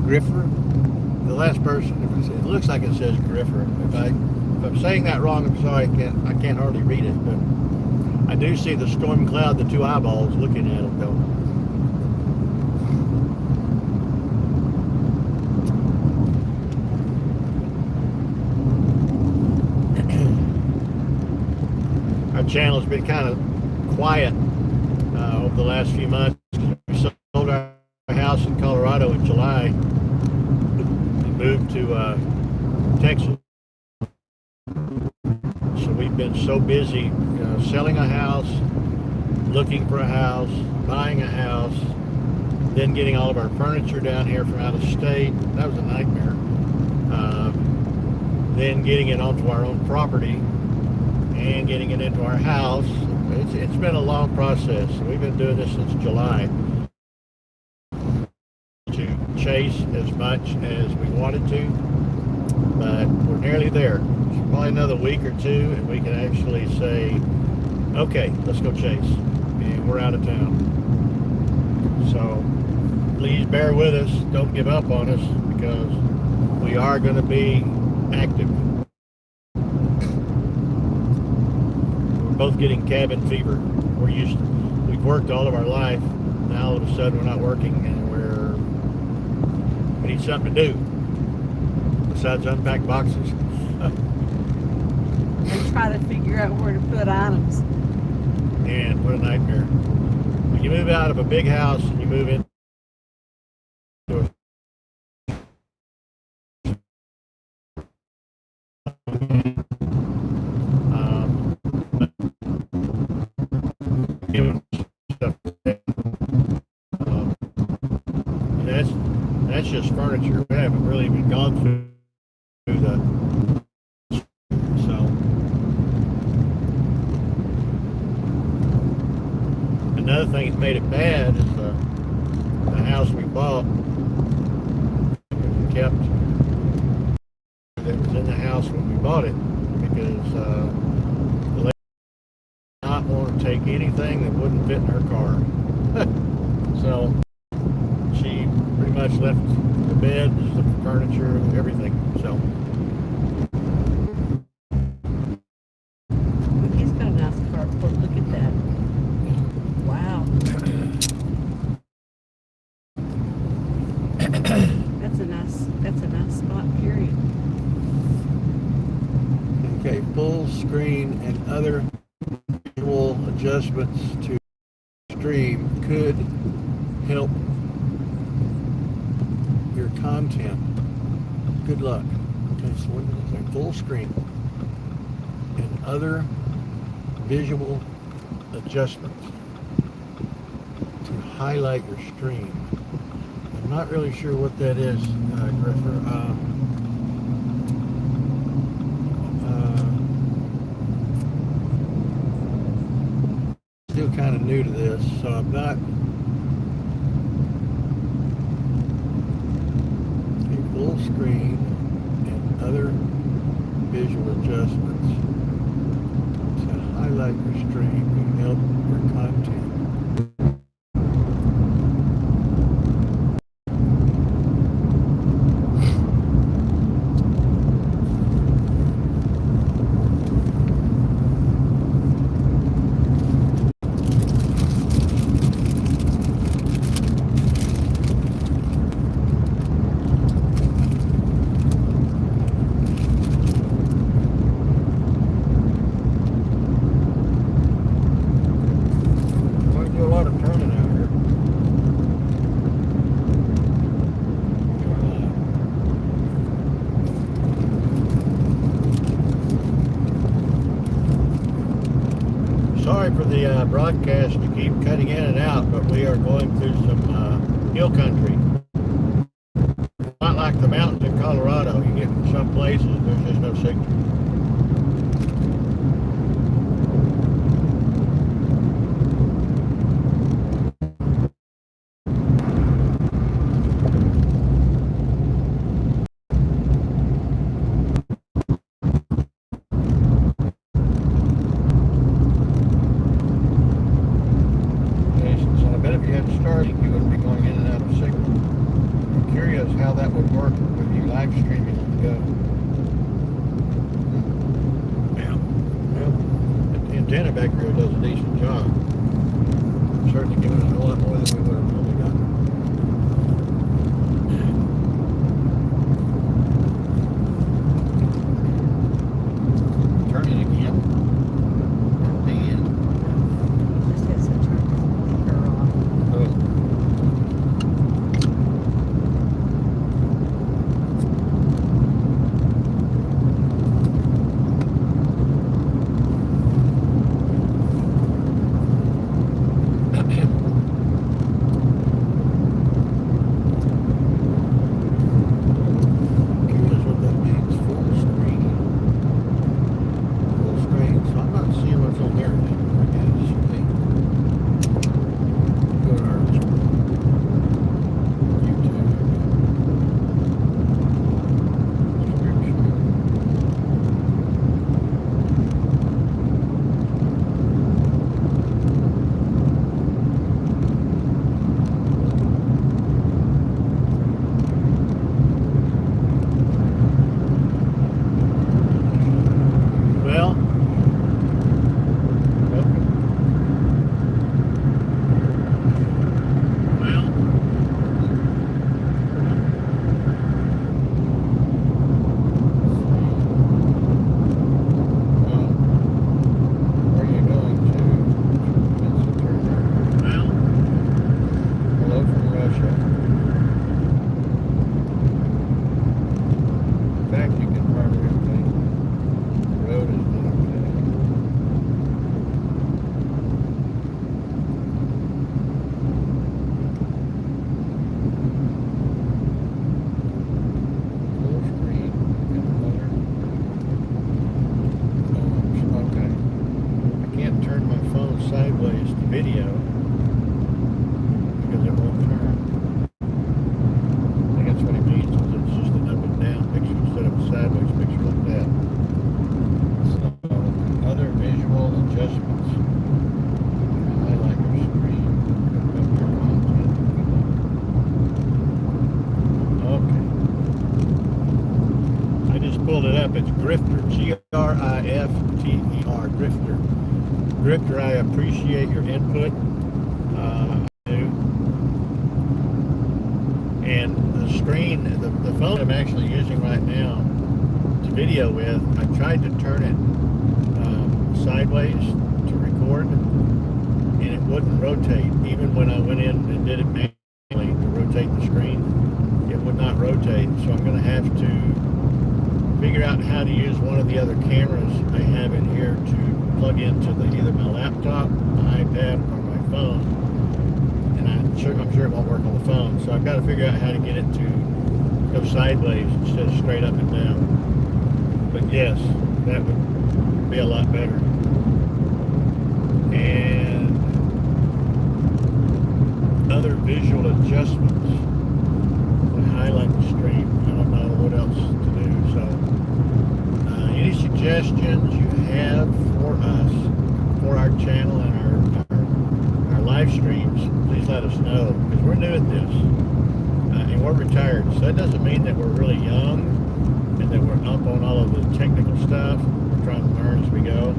S1: Griffer, the last person. It looks like it says Griffer. If I'm saying that wrong, I'm sorry. I can't hardly read it, but I do see the storm cloud, the two eyeballs looking at it though. Our channel has been kind of quiet over the last few months. We sold our house in Colorado in July and moved to Texas. So we've been so busy selling a house, looking for a house, buying a house, then getting all of our furniture down here from out of state. That was a nightmare. Then getting it onto our own property and getting it into our house. It's been a long process. We've been doing this since July to chase as much as we wanted to, but we're nearly there. It's probably another week or two and we can actually say, okay, let's go chase, and we're out of town. So please bear with us, don't give up on us, because we are going to be active. Both getting cabin fever. We've worked all of our life. Now all of a sudden we're not working, and we need something to do besides unpack boxes.
S2: And try to figure out where to put items.
S1: And what a nightmare. When you move out of a big house and you move into that's just furniture. We haven't really even gone through the another thing that made it bad is the house we bought. We kept that was in the house when we bought it, because the lady did not want to take anything that wouldn't fit in her car. So she pretty much left the bed, the furniture, everything. So
S2: He's got a nice carport. Look at that. Wow. That's a nice spot, period.
S1: okay, full screen and other visual adjustments to stream could help your content. Good luck. Okay, so what is it? Full screen and other visual adjustments to highlight your stream. I'm not really sure what that is, Griffer. Still kind of new to this, so I'm not. Full screen and other visual adjustments to highlight your stream and help your content. sorry for the broadcast to keep cutting in and out, but we are going through some hill country. Not like the mountains in Colorado. You get in some places, there's just no signal. So I bet if you had Starlink, you wouldn't be going in and out of signal. I'm curious how that would work with you live streaming on the go. Yeah. Well, the antenna back here does a decent job. Certainly giving us a whole lot more than we would have normally gotten. Turning again. And
S2: Just has to turn the blinker off.
S1: oh. Curious what that means. Full screen. Full screen. So I'm not seeing what's on there now. I guess. Go to our YouTube description. Well, where are you going to? Hello from Russia. In fact, you can hardly everything. The road is not okay. Full screen and color. Oh, okay. I can't turn my phone sideways to video because it won't turn. I think that's what he means, is it's just an up and down picture instead of a sideways picture like that. So, other visual adjustments. Highlighter screen. Up your content. Okay. I just pulled it up. It's Grifter. Grifter. Grifter. Grifter, I appreciate your input. I do. And the screen, the phone I'm actually using right now to video with, I tried to turn it sideways to record, and it wouldn't rotate. Even when I went in and did it manually to rotate the screen, it would not rotate. So I'm going to have to figure out how to use one of the other cameras I have in here to plug into either my laptop, my iPad, or my phone. And I'm sure it won't work on the phone. So I've got to figure out how to get it to go sideways instead of straight up and down. But yes, that would be a lot better. And other visual adjustments. I highlight the stream. I don't know what else to do. So any suggestions you have for us, for our channel and our live streams, please let us know, because we're new at this. And we're retired. So that doesn't mean that we're really young and that we're up on all of the technical stuff. We're trying to learn as we go.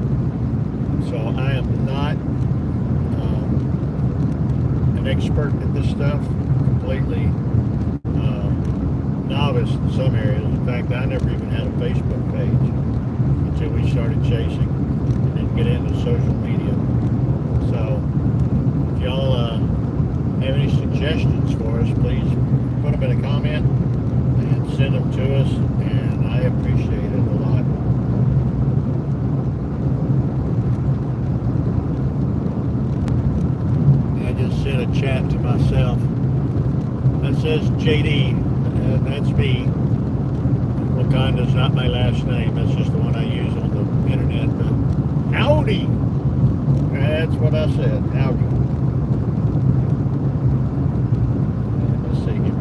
S1: So I am not an expert at this stuff, completely novice in some areas. In fact, I never even had a Facebook page until we started chasing and then get into social media. So if y'all have any suggestions for us, please put them in a comment and send them to us, and I appreciate it a lot. says JD, that's me. Wakanda's not my last name. That's just the one I use on the internet. But howdy. That's what I said. Howdy. Let's see here.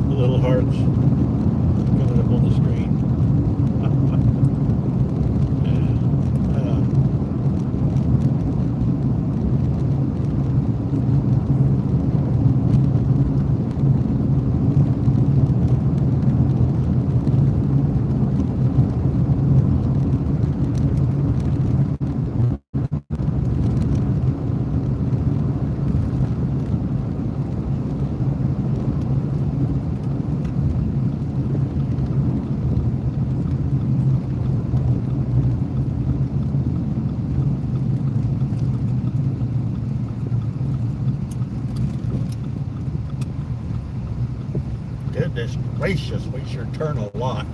S1: Little hearts coming up on the screen. Goodness gracious, we sure turn a lot.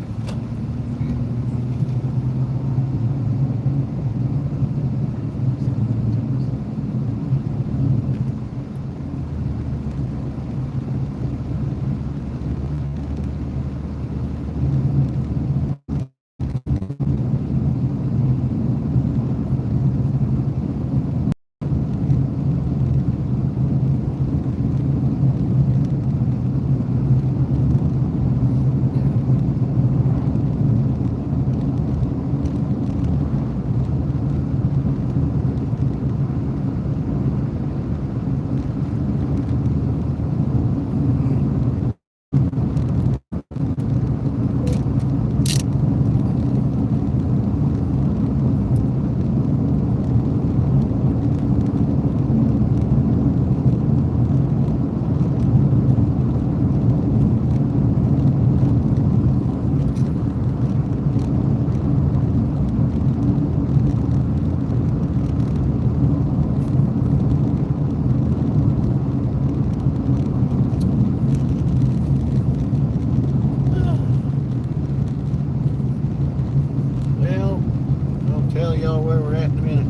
S1: Tell y'all where we're at in a minute.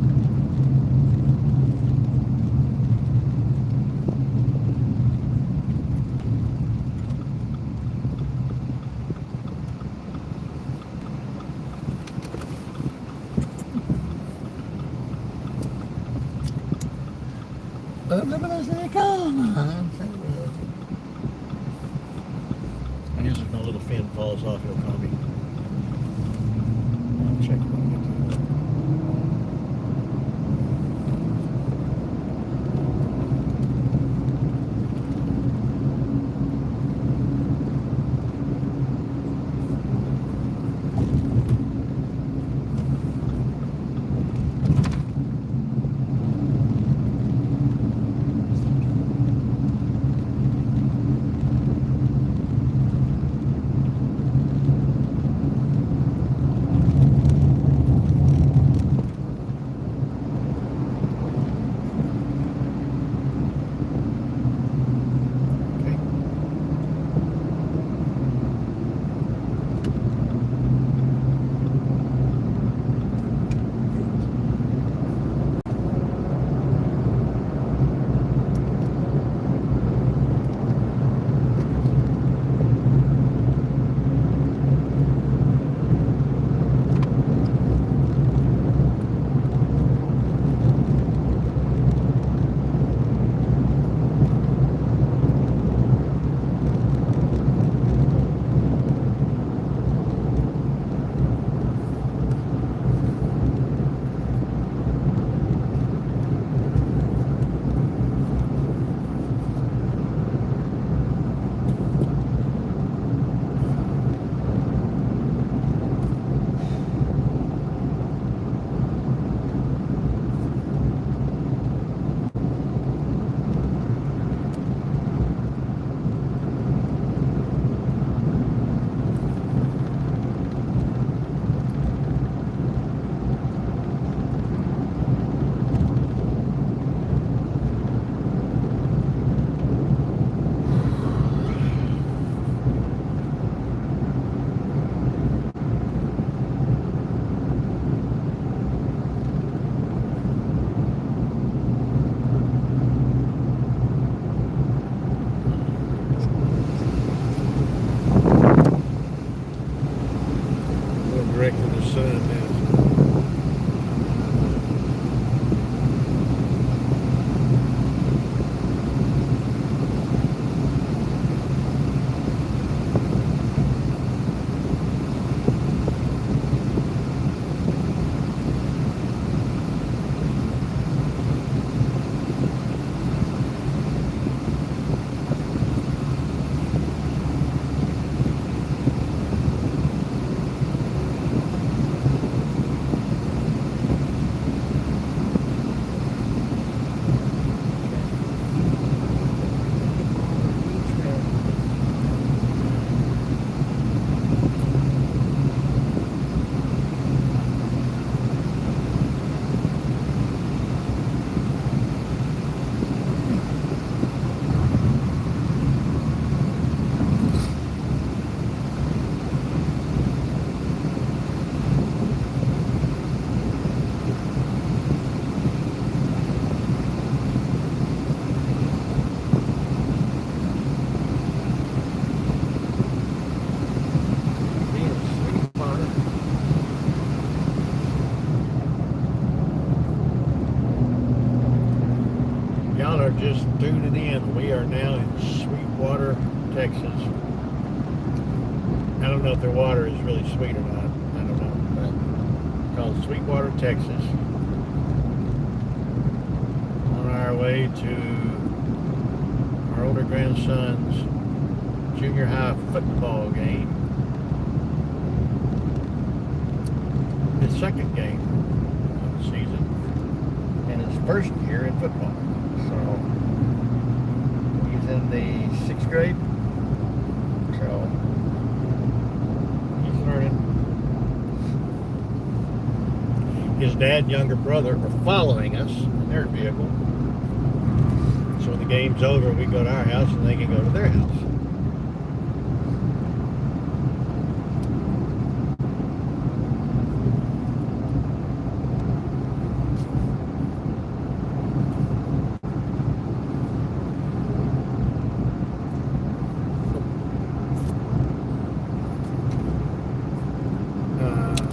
S1: I guess if my little fin falls off, it'll call me. I'll check when I get to it. directing the sun now. Y'all are just tuning in. We are now in Sweetwater, Texas. I don't know if their water is really sweet or not. I don't know. But it's called Sweetwater, Texas. On our way to our older grandson's junior high football game. His second game of the season. And his first year in football. So he's in the 6th grade. So he's learning. His dad and younger brother are following us in their vehicle. So when the game's over, we go to our house and they can go to their house.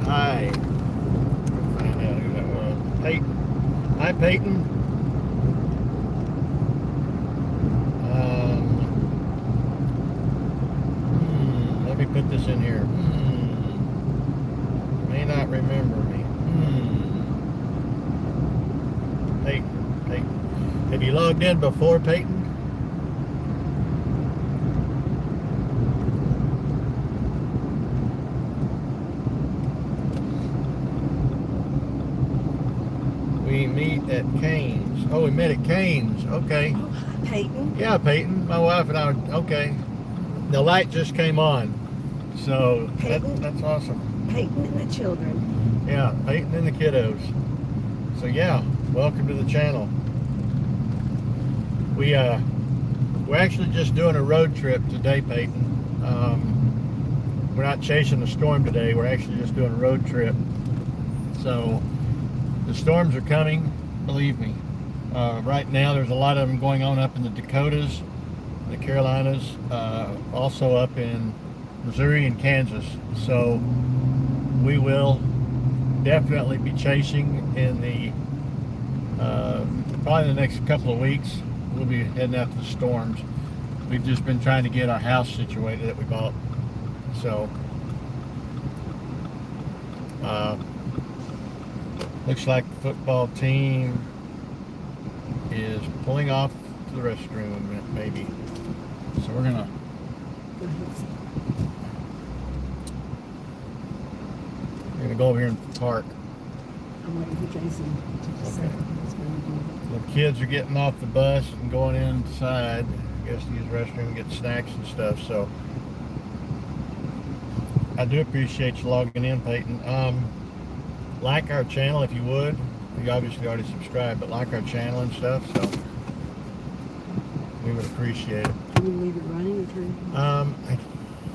S1: Hi. Find out who that was. Peyton. Hi, Peyton. Let me put this in here. May not remember me. Peyton. Have you logged in before, Peyton? We meet at Cane's. Oh, we met at Cane's. Okay.
S2: Oh, hi, Peyton.
S1: Yeah, Peyton. My wife and I were, okay. The light just came on. So that's awesome.
S2: Peyton and the children.
S1: Yeah, Peyton and the kiddos. So yeah, welcome to the channel. We're actually just doing a road trip today, Peyton. We're not chasing the storm today. We're actually just doing a road trip. So the storms are coming, believe me. Right now, there's a lot of them going on up in the Dakotas, the Carolinas, also up in Missouri and Kansas. So we will definitely be chasing in the probably the next couple of weeks. We'll be heading out to the storms. We've just been trying to get our house situated that we bought. So looks like the football team is pulling off to the restroom, maybe. So we're gonna go over here and park.
S2: I'm waiting for Jason to say what's going to do.
S1: The kids are getting off the bus and going inside, I guess, to use the restroom and get snacks and stuff. So I do appreciate you logging in, Peyton. Like our channel if you would. You obviously already subscribed, but like our channel and stuff, so we would appreciate it.
S2: Can you leave it running or turn it off?
S1: I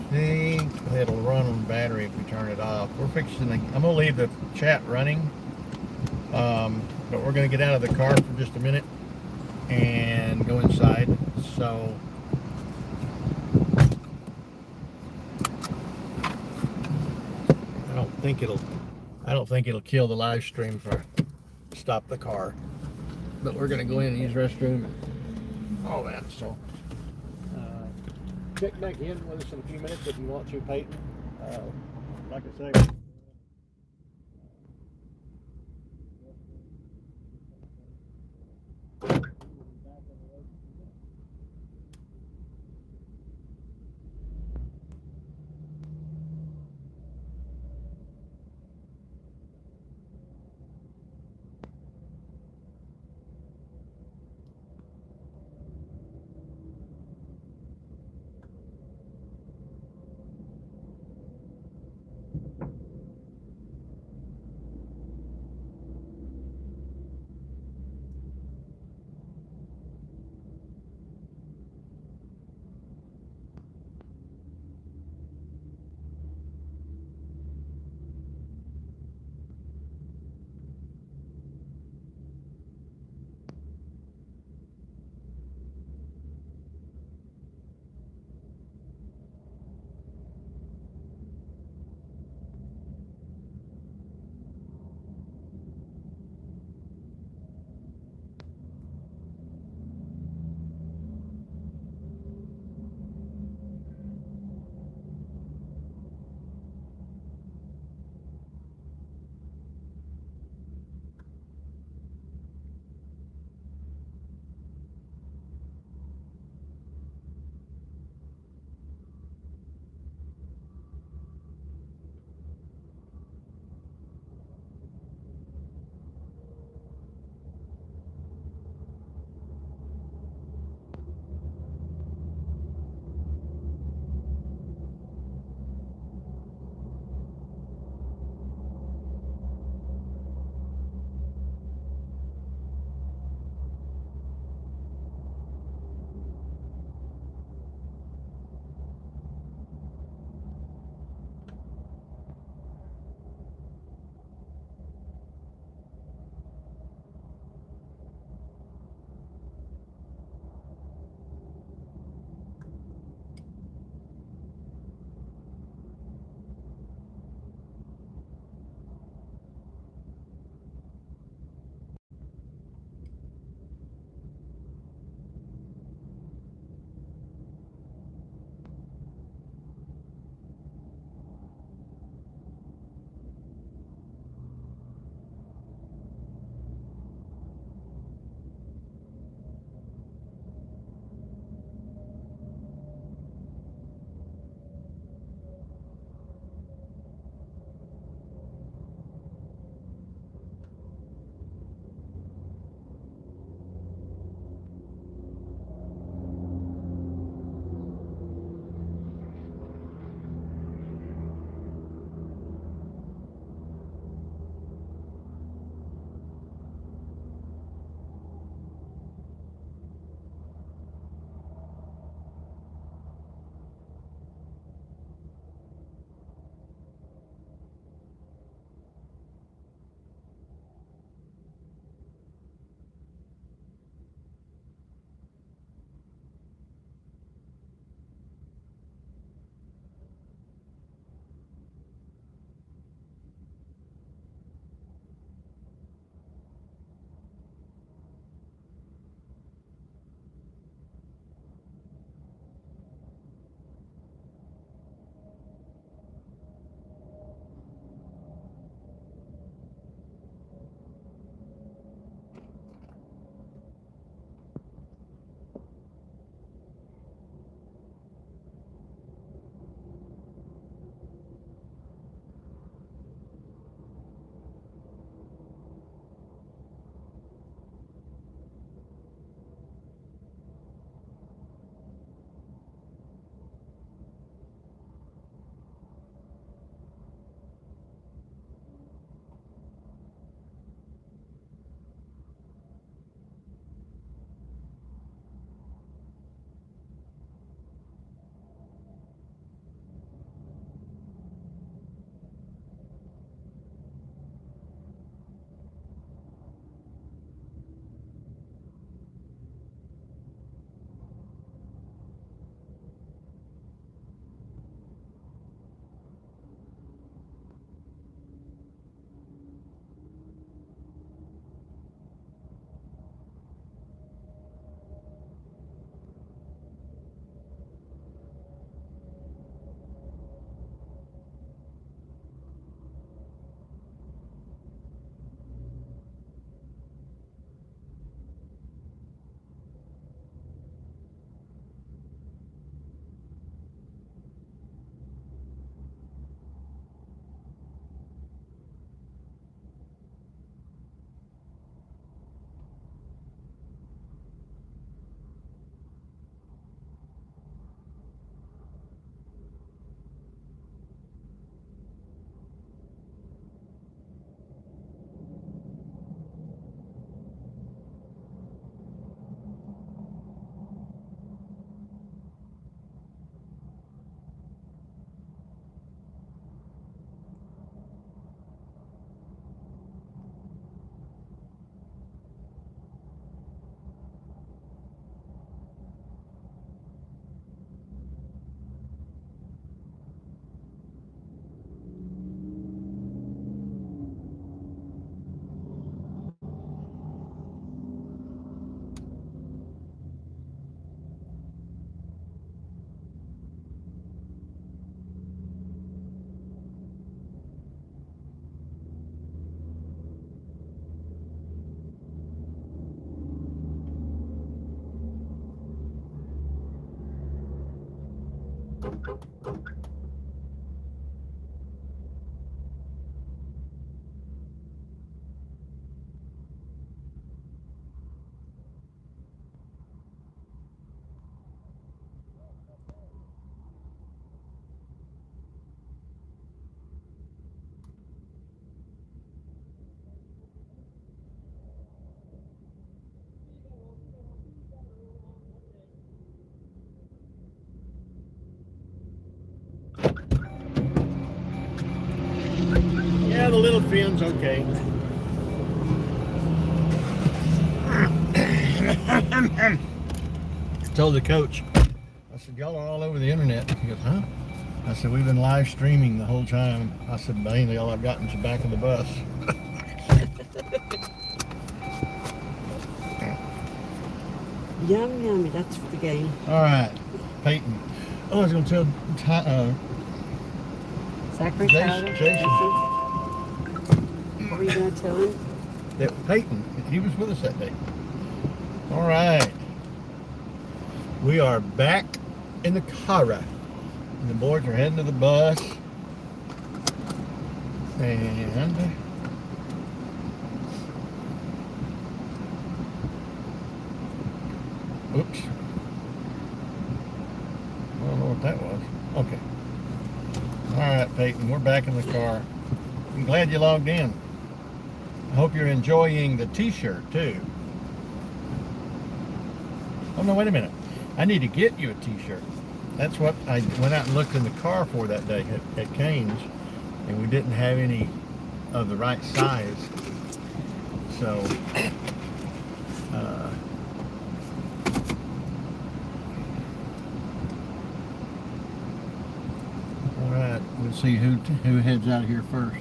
S1: think it'll run on battery if we turn it off. We're fixing I'm gonna leave the chat running, but we're gonna get out of the car for just a minute and go inside. So I don't I don't think it'll kill the live stream for stop the car. But we're gonna go in and use restroom and all that. So check back in with us in a few minutes if you want to, Peyton. Like I say. Yeah, the little fin's okay. Told the coach, I said, y'all are all over the internet. He goes, huh? I said, we've been live streaming the whole time. I said, mainly all I've gotten is the back of the bus.
S2: Yum, yummy. That's for the game.
S1: All right, Peyton. Oh, I was going to tell
S2: Zachary
S1: Jason.
S2: What were you going to tell him?
S1: that Peyton, he was with us that day. All right. We are back in the car. And the boys are heading to the bus. And oops. I don't know what that was. Okay. All right, Peyton, we're back in the car. I'm glad you logged in. I hope you're enjoying the t-shirt too. Oh no, wait a minute. I need to get you a t-shirt. That's what I went out and looked in the car for that day at Cane's, and we didn't have any of the right size. So, all right, we'll see who heads out here first.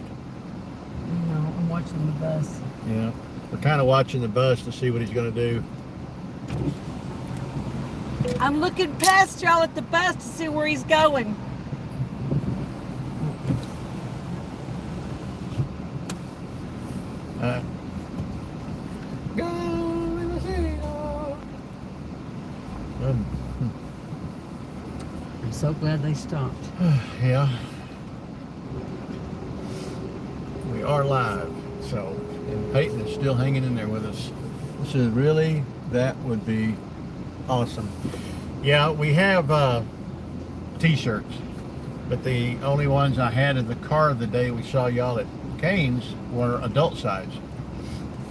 S2: No, I'm watching the bus.
S1: Yeah, we're kind of watching the bus to see what he's going to do.
S2: I'm looking past y'all at the bus to see where he's going.
S1: Go in the city.
S2: I'm so glad they stopped.
S1: Yeah. We are live. So, and Peyton is still hanging in there with us. This is really, that would be awesome. Yeah, we have t-shirts, but the only ones I had in the car the day we saw y'all at Cane's were adult size.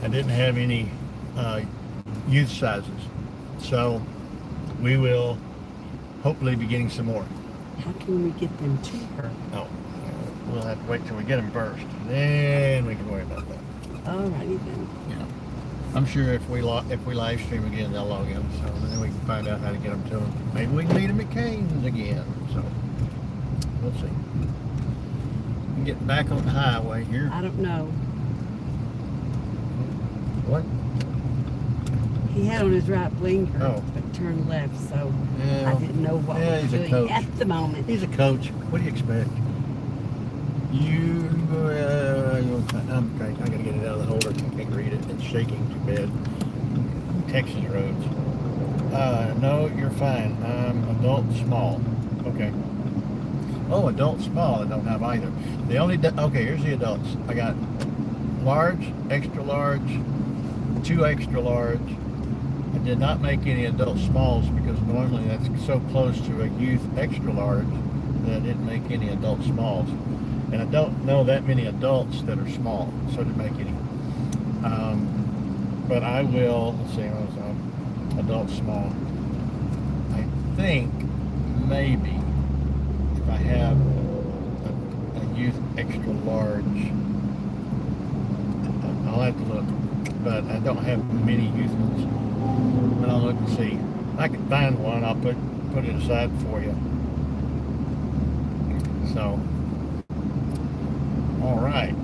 S1: I didn't have any youth sizes. So we will hopefully be getting some more.
S2: How can we get them to her?
S1: Oh, we'll have to wait till we get them first. Then we can worry about that.
S2: Alrighty then.
S1: Yeah. I'm sure if we live stream again, they'll log in. So then we can find out how to get them to them. Maybe we can meet them at Cane's again. So we'll see. We can get back on the highway here.
S2: I don't know.
S1: What?
S2: He had on his right blinker,
S1: Oh.
S2: but turned left, so
S1: Yeah.
S2: I didn't know what
S1: Yeah,
S2: he was
S1: he's a
S2: doing
S1: coach.
S2: at the moment.
S1: He's a coach. What do you expect? Okay, I gotta get it out of the holder. I can't read it. It's shaking too bad. Texas roads. No, you're fine. Adult small. Okay. Oh, adult small. I don't have either. The only okay. Here's the adults. I got large, extra large, 2 extra large. I did not make any adult smalls because normally that's so close to a youth extra large that I didn't make any adult smalls. And I don't know that many adults that are small, so I didn't make any. But I will, let's see, adult small. I think maybe if I have a youth extra large, I'll have to look. But I don't have many youth ones. But I'll look and see. If I can find one, I'll put it aside for you. So, all right.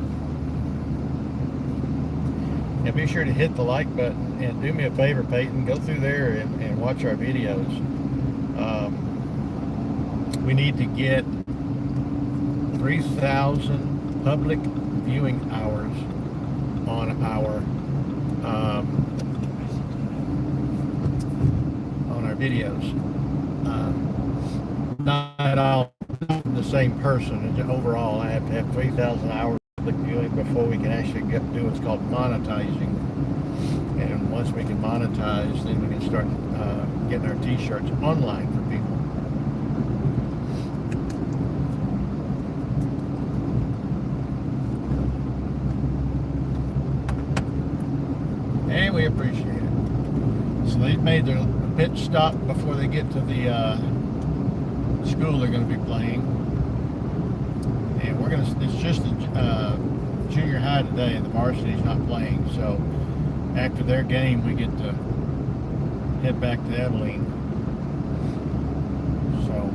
S1: And be sure to hit the like button and do me a favor, Peyton. Go through there and watch our videos. We need to get 3,000 public viewing hours on our videos. not at all the same person. It's overall, I have to have 3,000 hours of viewing before we can actually do what's called monetizing. And once we can monetize, then we can start getting our t-shirts online for people. And we appreciate it. So they've made their pit stop before they get to the school they're going to be playing. And we're going to, it's just a junior high today, and the varsity's not playing. So after their game, we get to head back to Abilene. So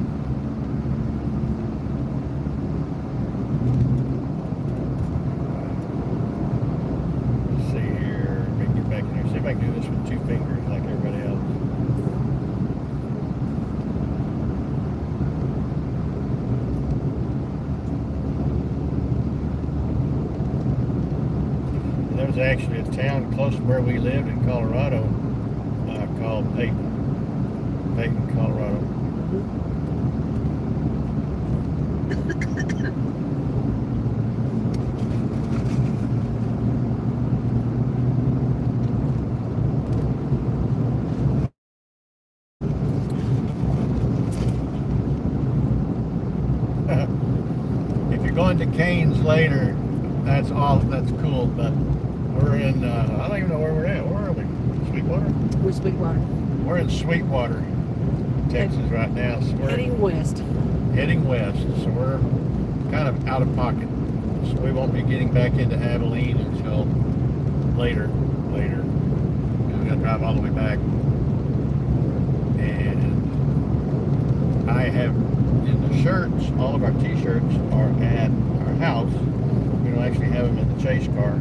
S1: let's see here. Let me get back in here. See if I can do this with 2 fingers like everybody else. There's actually a town close to where we lived in Colorado called Peyton, Colorado. If you're going to Canes later, that's cool, but we're in, I don't even know where we're at. Where are we? Sweetwater?
S2: We're Sweetwater.
S1: We're in Sweetwater, Texas right now. So we're
S2: Heading west.
S1: Heading west. So we're kind of out of pocket. So we won't be getting back into Abilene until later. We got to drive all the way back. And I have, in the shirts, all of our t-shirts are at our house. We don't actually have them in the chase car.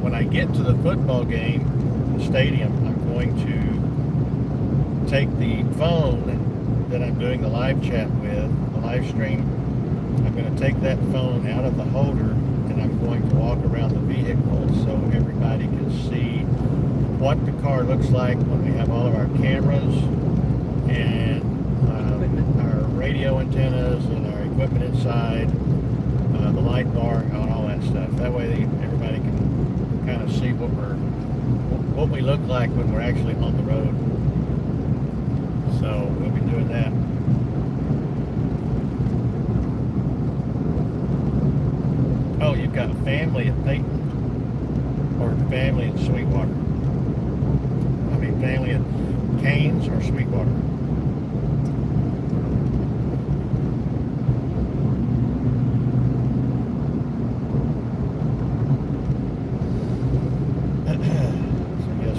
S1: When I get to the football game, the stadium, I'm going to take the phone that I'm doing the live chat with, the live stream. I'm going to take that phone out of the holder, and I'm going to walk around the vehicle so everybody can see what the car looks like when we have all of our cameras and our radio antennas and our equipment inside, the light bar, and all that stuff. That way everybody can kind of see what we look like when we're actually on the road. So we'll be doing that. Oh, you've got family at Peyton or family at Sweetwater. I mean, family at Canes or Sweetwater.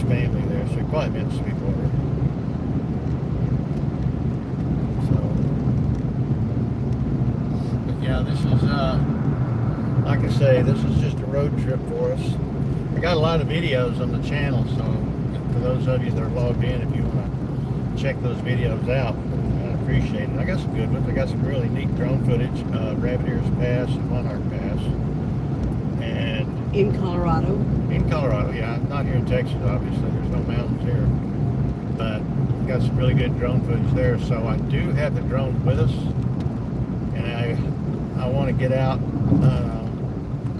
S1: Family there, so we probably meant Sweetwater. So, but yeah, this is, like I say, this is just a road trip for us. I got a lot of videos on the channel, so for those of you that are logged in, if you want to check those videos out, I appreciate it. I got some good ones. I got some really neat drone footage, Rabbit Ears Pass and Monarch Pass. And
S2: in Colorado.
S1: In Colorado, yeah. Not here in Texas, obviously. There's no mountains here. But got some really good drone footage there. So I do have the drones with us. And I want to get out.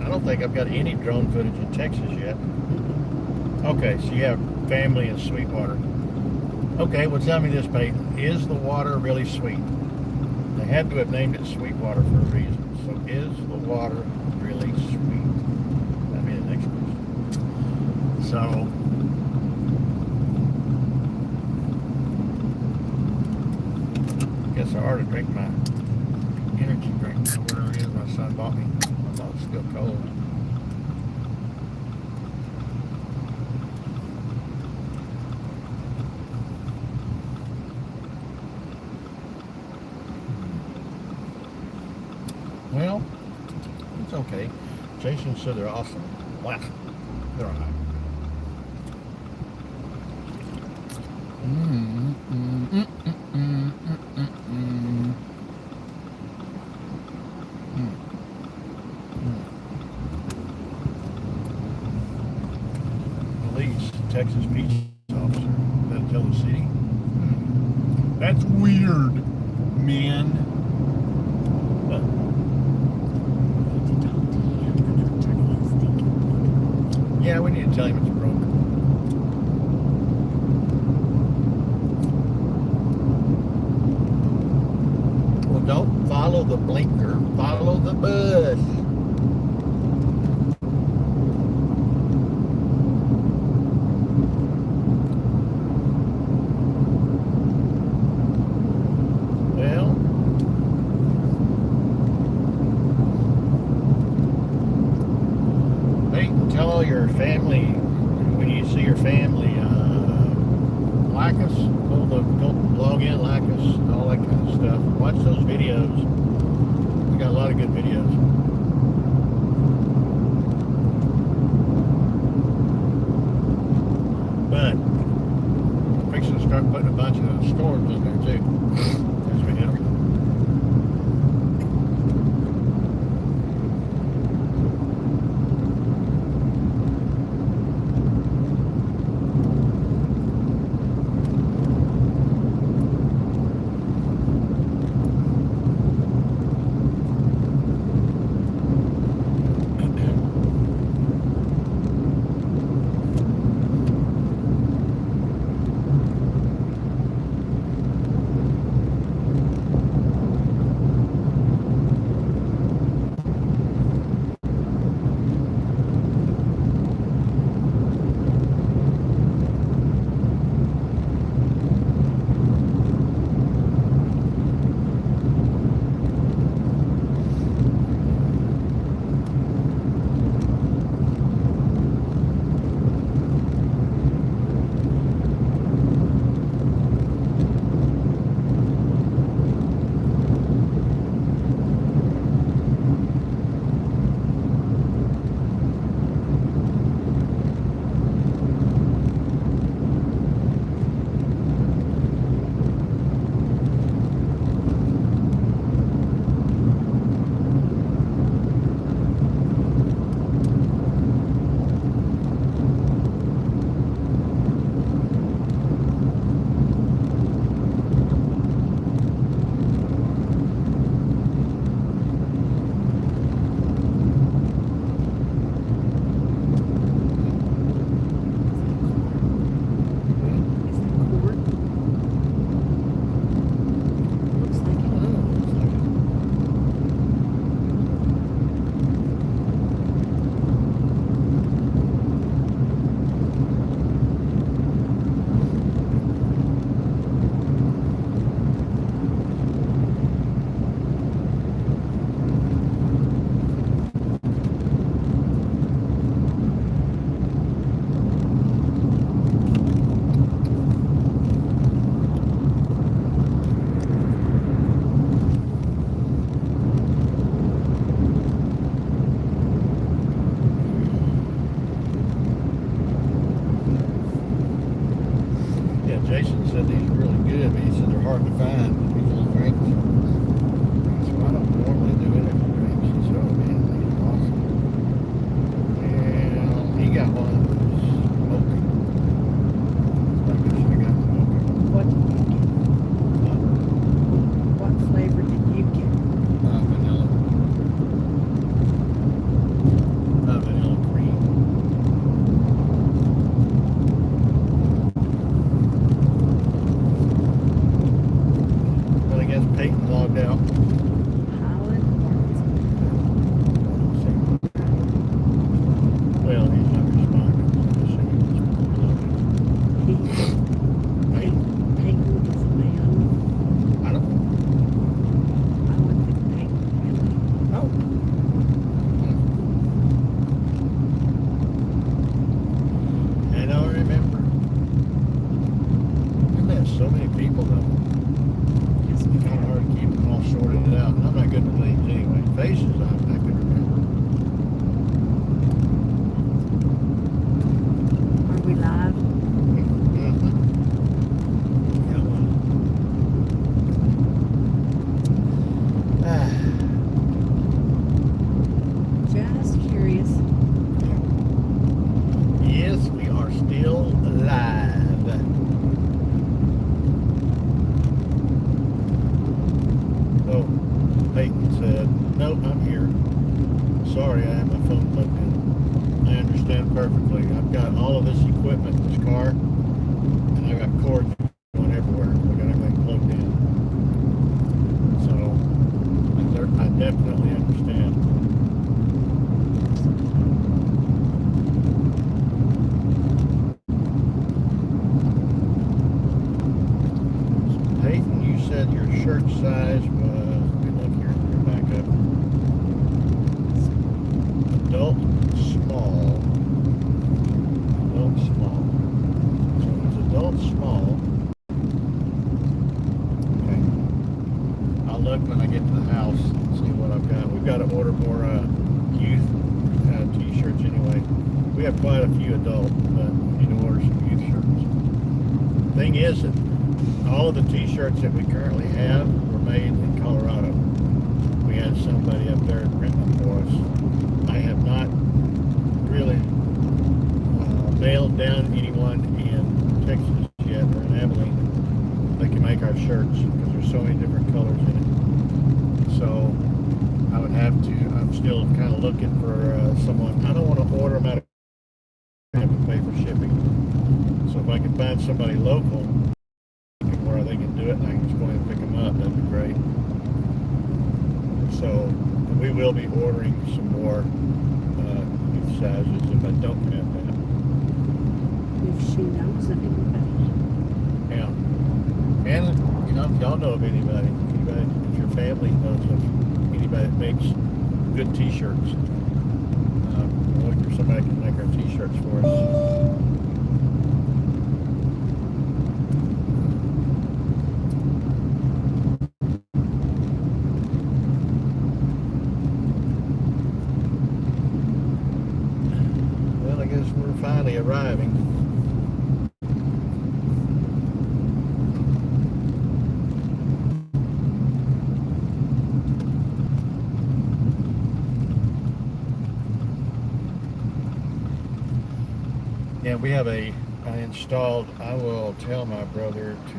S1: I don't think I've got any drone footage in Texas yet. Okay, so you have family in Sweetwater. Okay, well tell me this, Peyton. Is the water really sweet? They had to have named it Sweetwater for a reason. So is the water really sweet? That'd be the next question. So, I guess I ought to drink my energy drink, whatever it is my son bought me. I thought it was still cold. Well, it's okay. Jason said they're awesome. Wow, they're all right. Texas peace officer. Doesn't tell the city. That's weird, man. But,
S2: To talk to him about turning his thinking.
S1: yeah, we need to tell him it's broke. Well, don't follow the blinker. Follow the bus. Well, hey, tell all your family when you see your family, like us, go log in, like us, all that kind of stuff. Watch those videos. We got a lot of good videos. But we're fixing to start putting a bunch of storms in there too as we hit them. Jason said these are really good, but he said they're hard to find, these little drinks. So I don't normally do energy drinks. He said, oh man, these are awesome. And he got one that was smoky. I guess I got the smoky one.
S2: What did you get? What flavor did you get?
S1: Vanilla. Vanilla cream. But I guess Peyton logged out.
S2: Howlin.
S1: Well, he's not responding. So I'm assuming he's logged
S2: Peyton is a man.
S1: I don't.
S2: I would think Peyton really.
S1: Oh. I don't remember. I've met so many people though.
S2: Yes,
S1: It's kind of hard to keep them all sorted out. And I'm not good with names anyway. Faces I can remember.
S2: Are we live?
S1: Mm-hmm. Yeah, well.
S2: Just curious.
S1: Yes, we are still Peyton said, "Nope, I'm here. Sorry, I have my phone plugged in." I understand perfectly. I've got all of this equipment in this car, and I got cords going everywhere. I got everything plugged in. So I definitely understand. So Peyton, you said your shirt size was, let me look here, let me back up. Adult small. Adult small. So it's adult small. Okay. I'll look when I get to the house and see what I've got. We've got to order more youth t-shirts anyway. We have quite a few adult, but we need to order some youth shirts. Thing is that all of the t-shirts that we currently have were made in Colorado. We had somebody up there print them for us. I have not really nailed down anyone in Texas yet, or in Abilene, that can make our shirts, because there's so many different colors in it. So I would have to, I'm still kind of looking for someone. I don't want to order them out of, have to pay for shipping. So if I can find somebody local where they can do it and I can just go in and pick them up, that'd be great. So we will be ordering some more youth sizes if I don't have that.
S2: If she knows of anybody.
S1: Yeah. And, you know, if y'all know of anybody, if your family knows of anybody that makes good t-shirts, we'll look for somebody that can make our t-shirts for us. Well, I guess we're finally arriving. Yeah, we have I installed, I will tell my brother to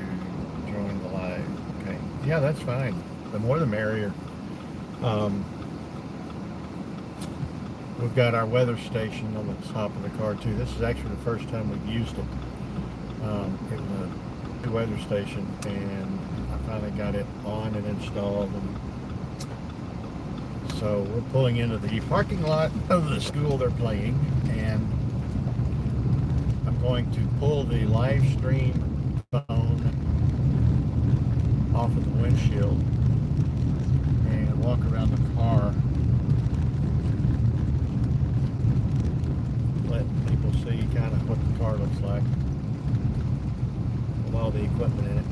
S1: join the live. Okay. Yeah, that's fine. The more the merrier. We've got our weather station on the top of the car too. This is actually the first time we've used it. It was a new weather station, and I finally got it on and installed. And so we're pulling into the parking lot of the school they're playing, and I'm going to pull the live stream phone off of the windshield and walk around the car, letting people see kind of what the car looks like with all the equipment in it.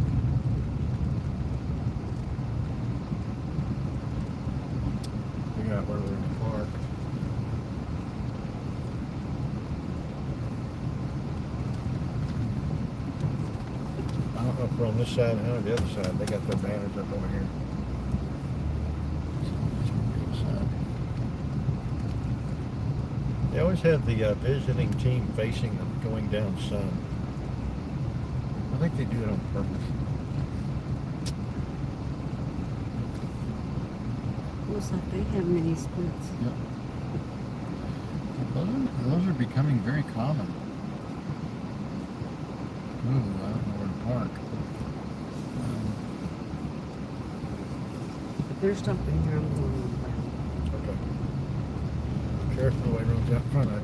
S1: Figure out where we're going to park. I don't know if we're on this side or the other side. They got their banners up over here. They always have the visiting team facing the going down sun. I think they do it on purpose.
S2: Looks like they have mini splits.
S3: Yep. Those are becoming very common. Ooh, I don't know where to park.
S2: But they're stopping here. I'm going around.
S1: Okay. Careful, nobody runs out in front of you.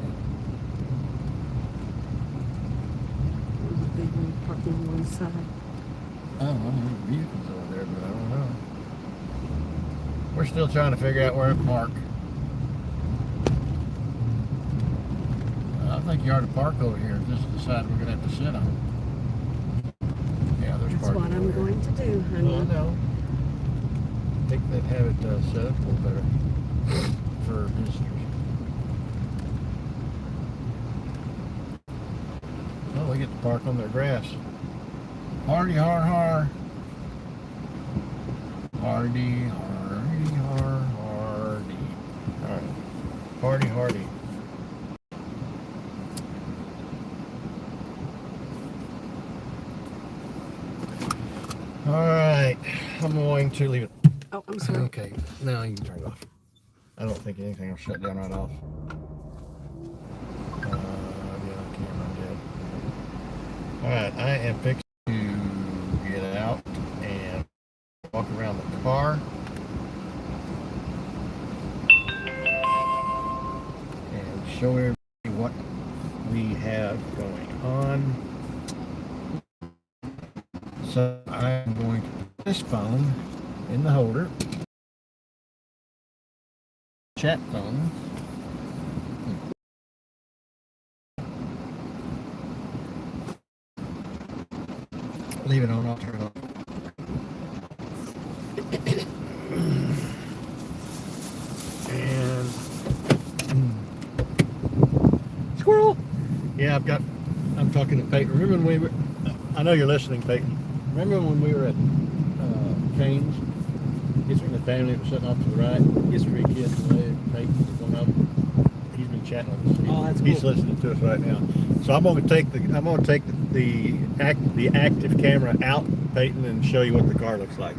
S2: There's a big one parking on one side.
S3: Oh, well, there's vehicles over there, but I don't know.
S1: We're still trying to figure out where to park.
S3: I think you ought to park over here. This is the side we're going to have to sit on.
S1: Yeah, there's
S2: That's
S1: parking
S2: what I'm
S1: over there.
S2: going to do, honey.
S1: Well, I know. I think they'd have it set up a little better for visitors. Well, we get to park on their grass. Hardy, har, har. Hardy, hardy, har, hardy. All right. Hardy, hardy. All right. I'm going to leave it.
S2: Oh, I'm sorry.
S1: Okay, now you can turn it off. I don't think anything will shut down right off. Yeah, I can't run yet. Alright, I am fixing to get out and walk around the car. And show everybody what we have going on. So I'm going to put this phone in the holder. Chat phone. Leave it on, I'll turn it off. And squirrel. Yeah, I'm talking to Peyton. Remember when we were, I know you're listening, Peyton. Remember when we were at Kane's? History and the family that was sitting off to the right. History kids, Peyton was one of them. He's been chatting with us.
S2: Oh, that's
S1: He's
S2: cool.
S1: listening to us right now. So I'm going to take the active camera out, Peyton, and show you what the car looks like.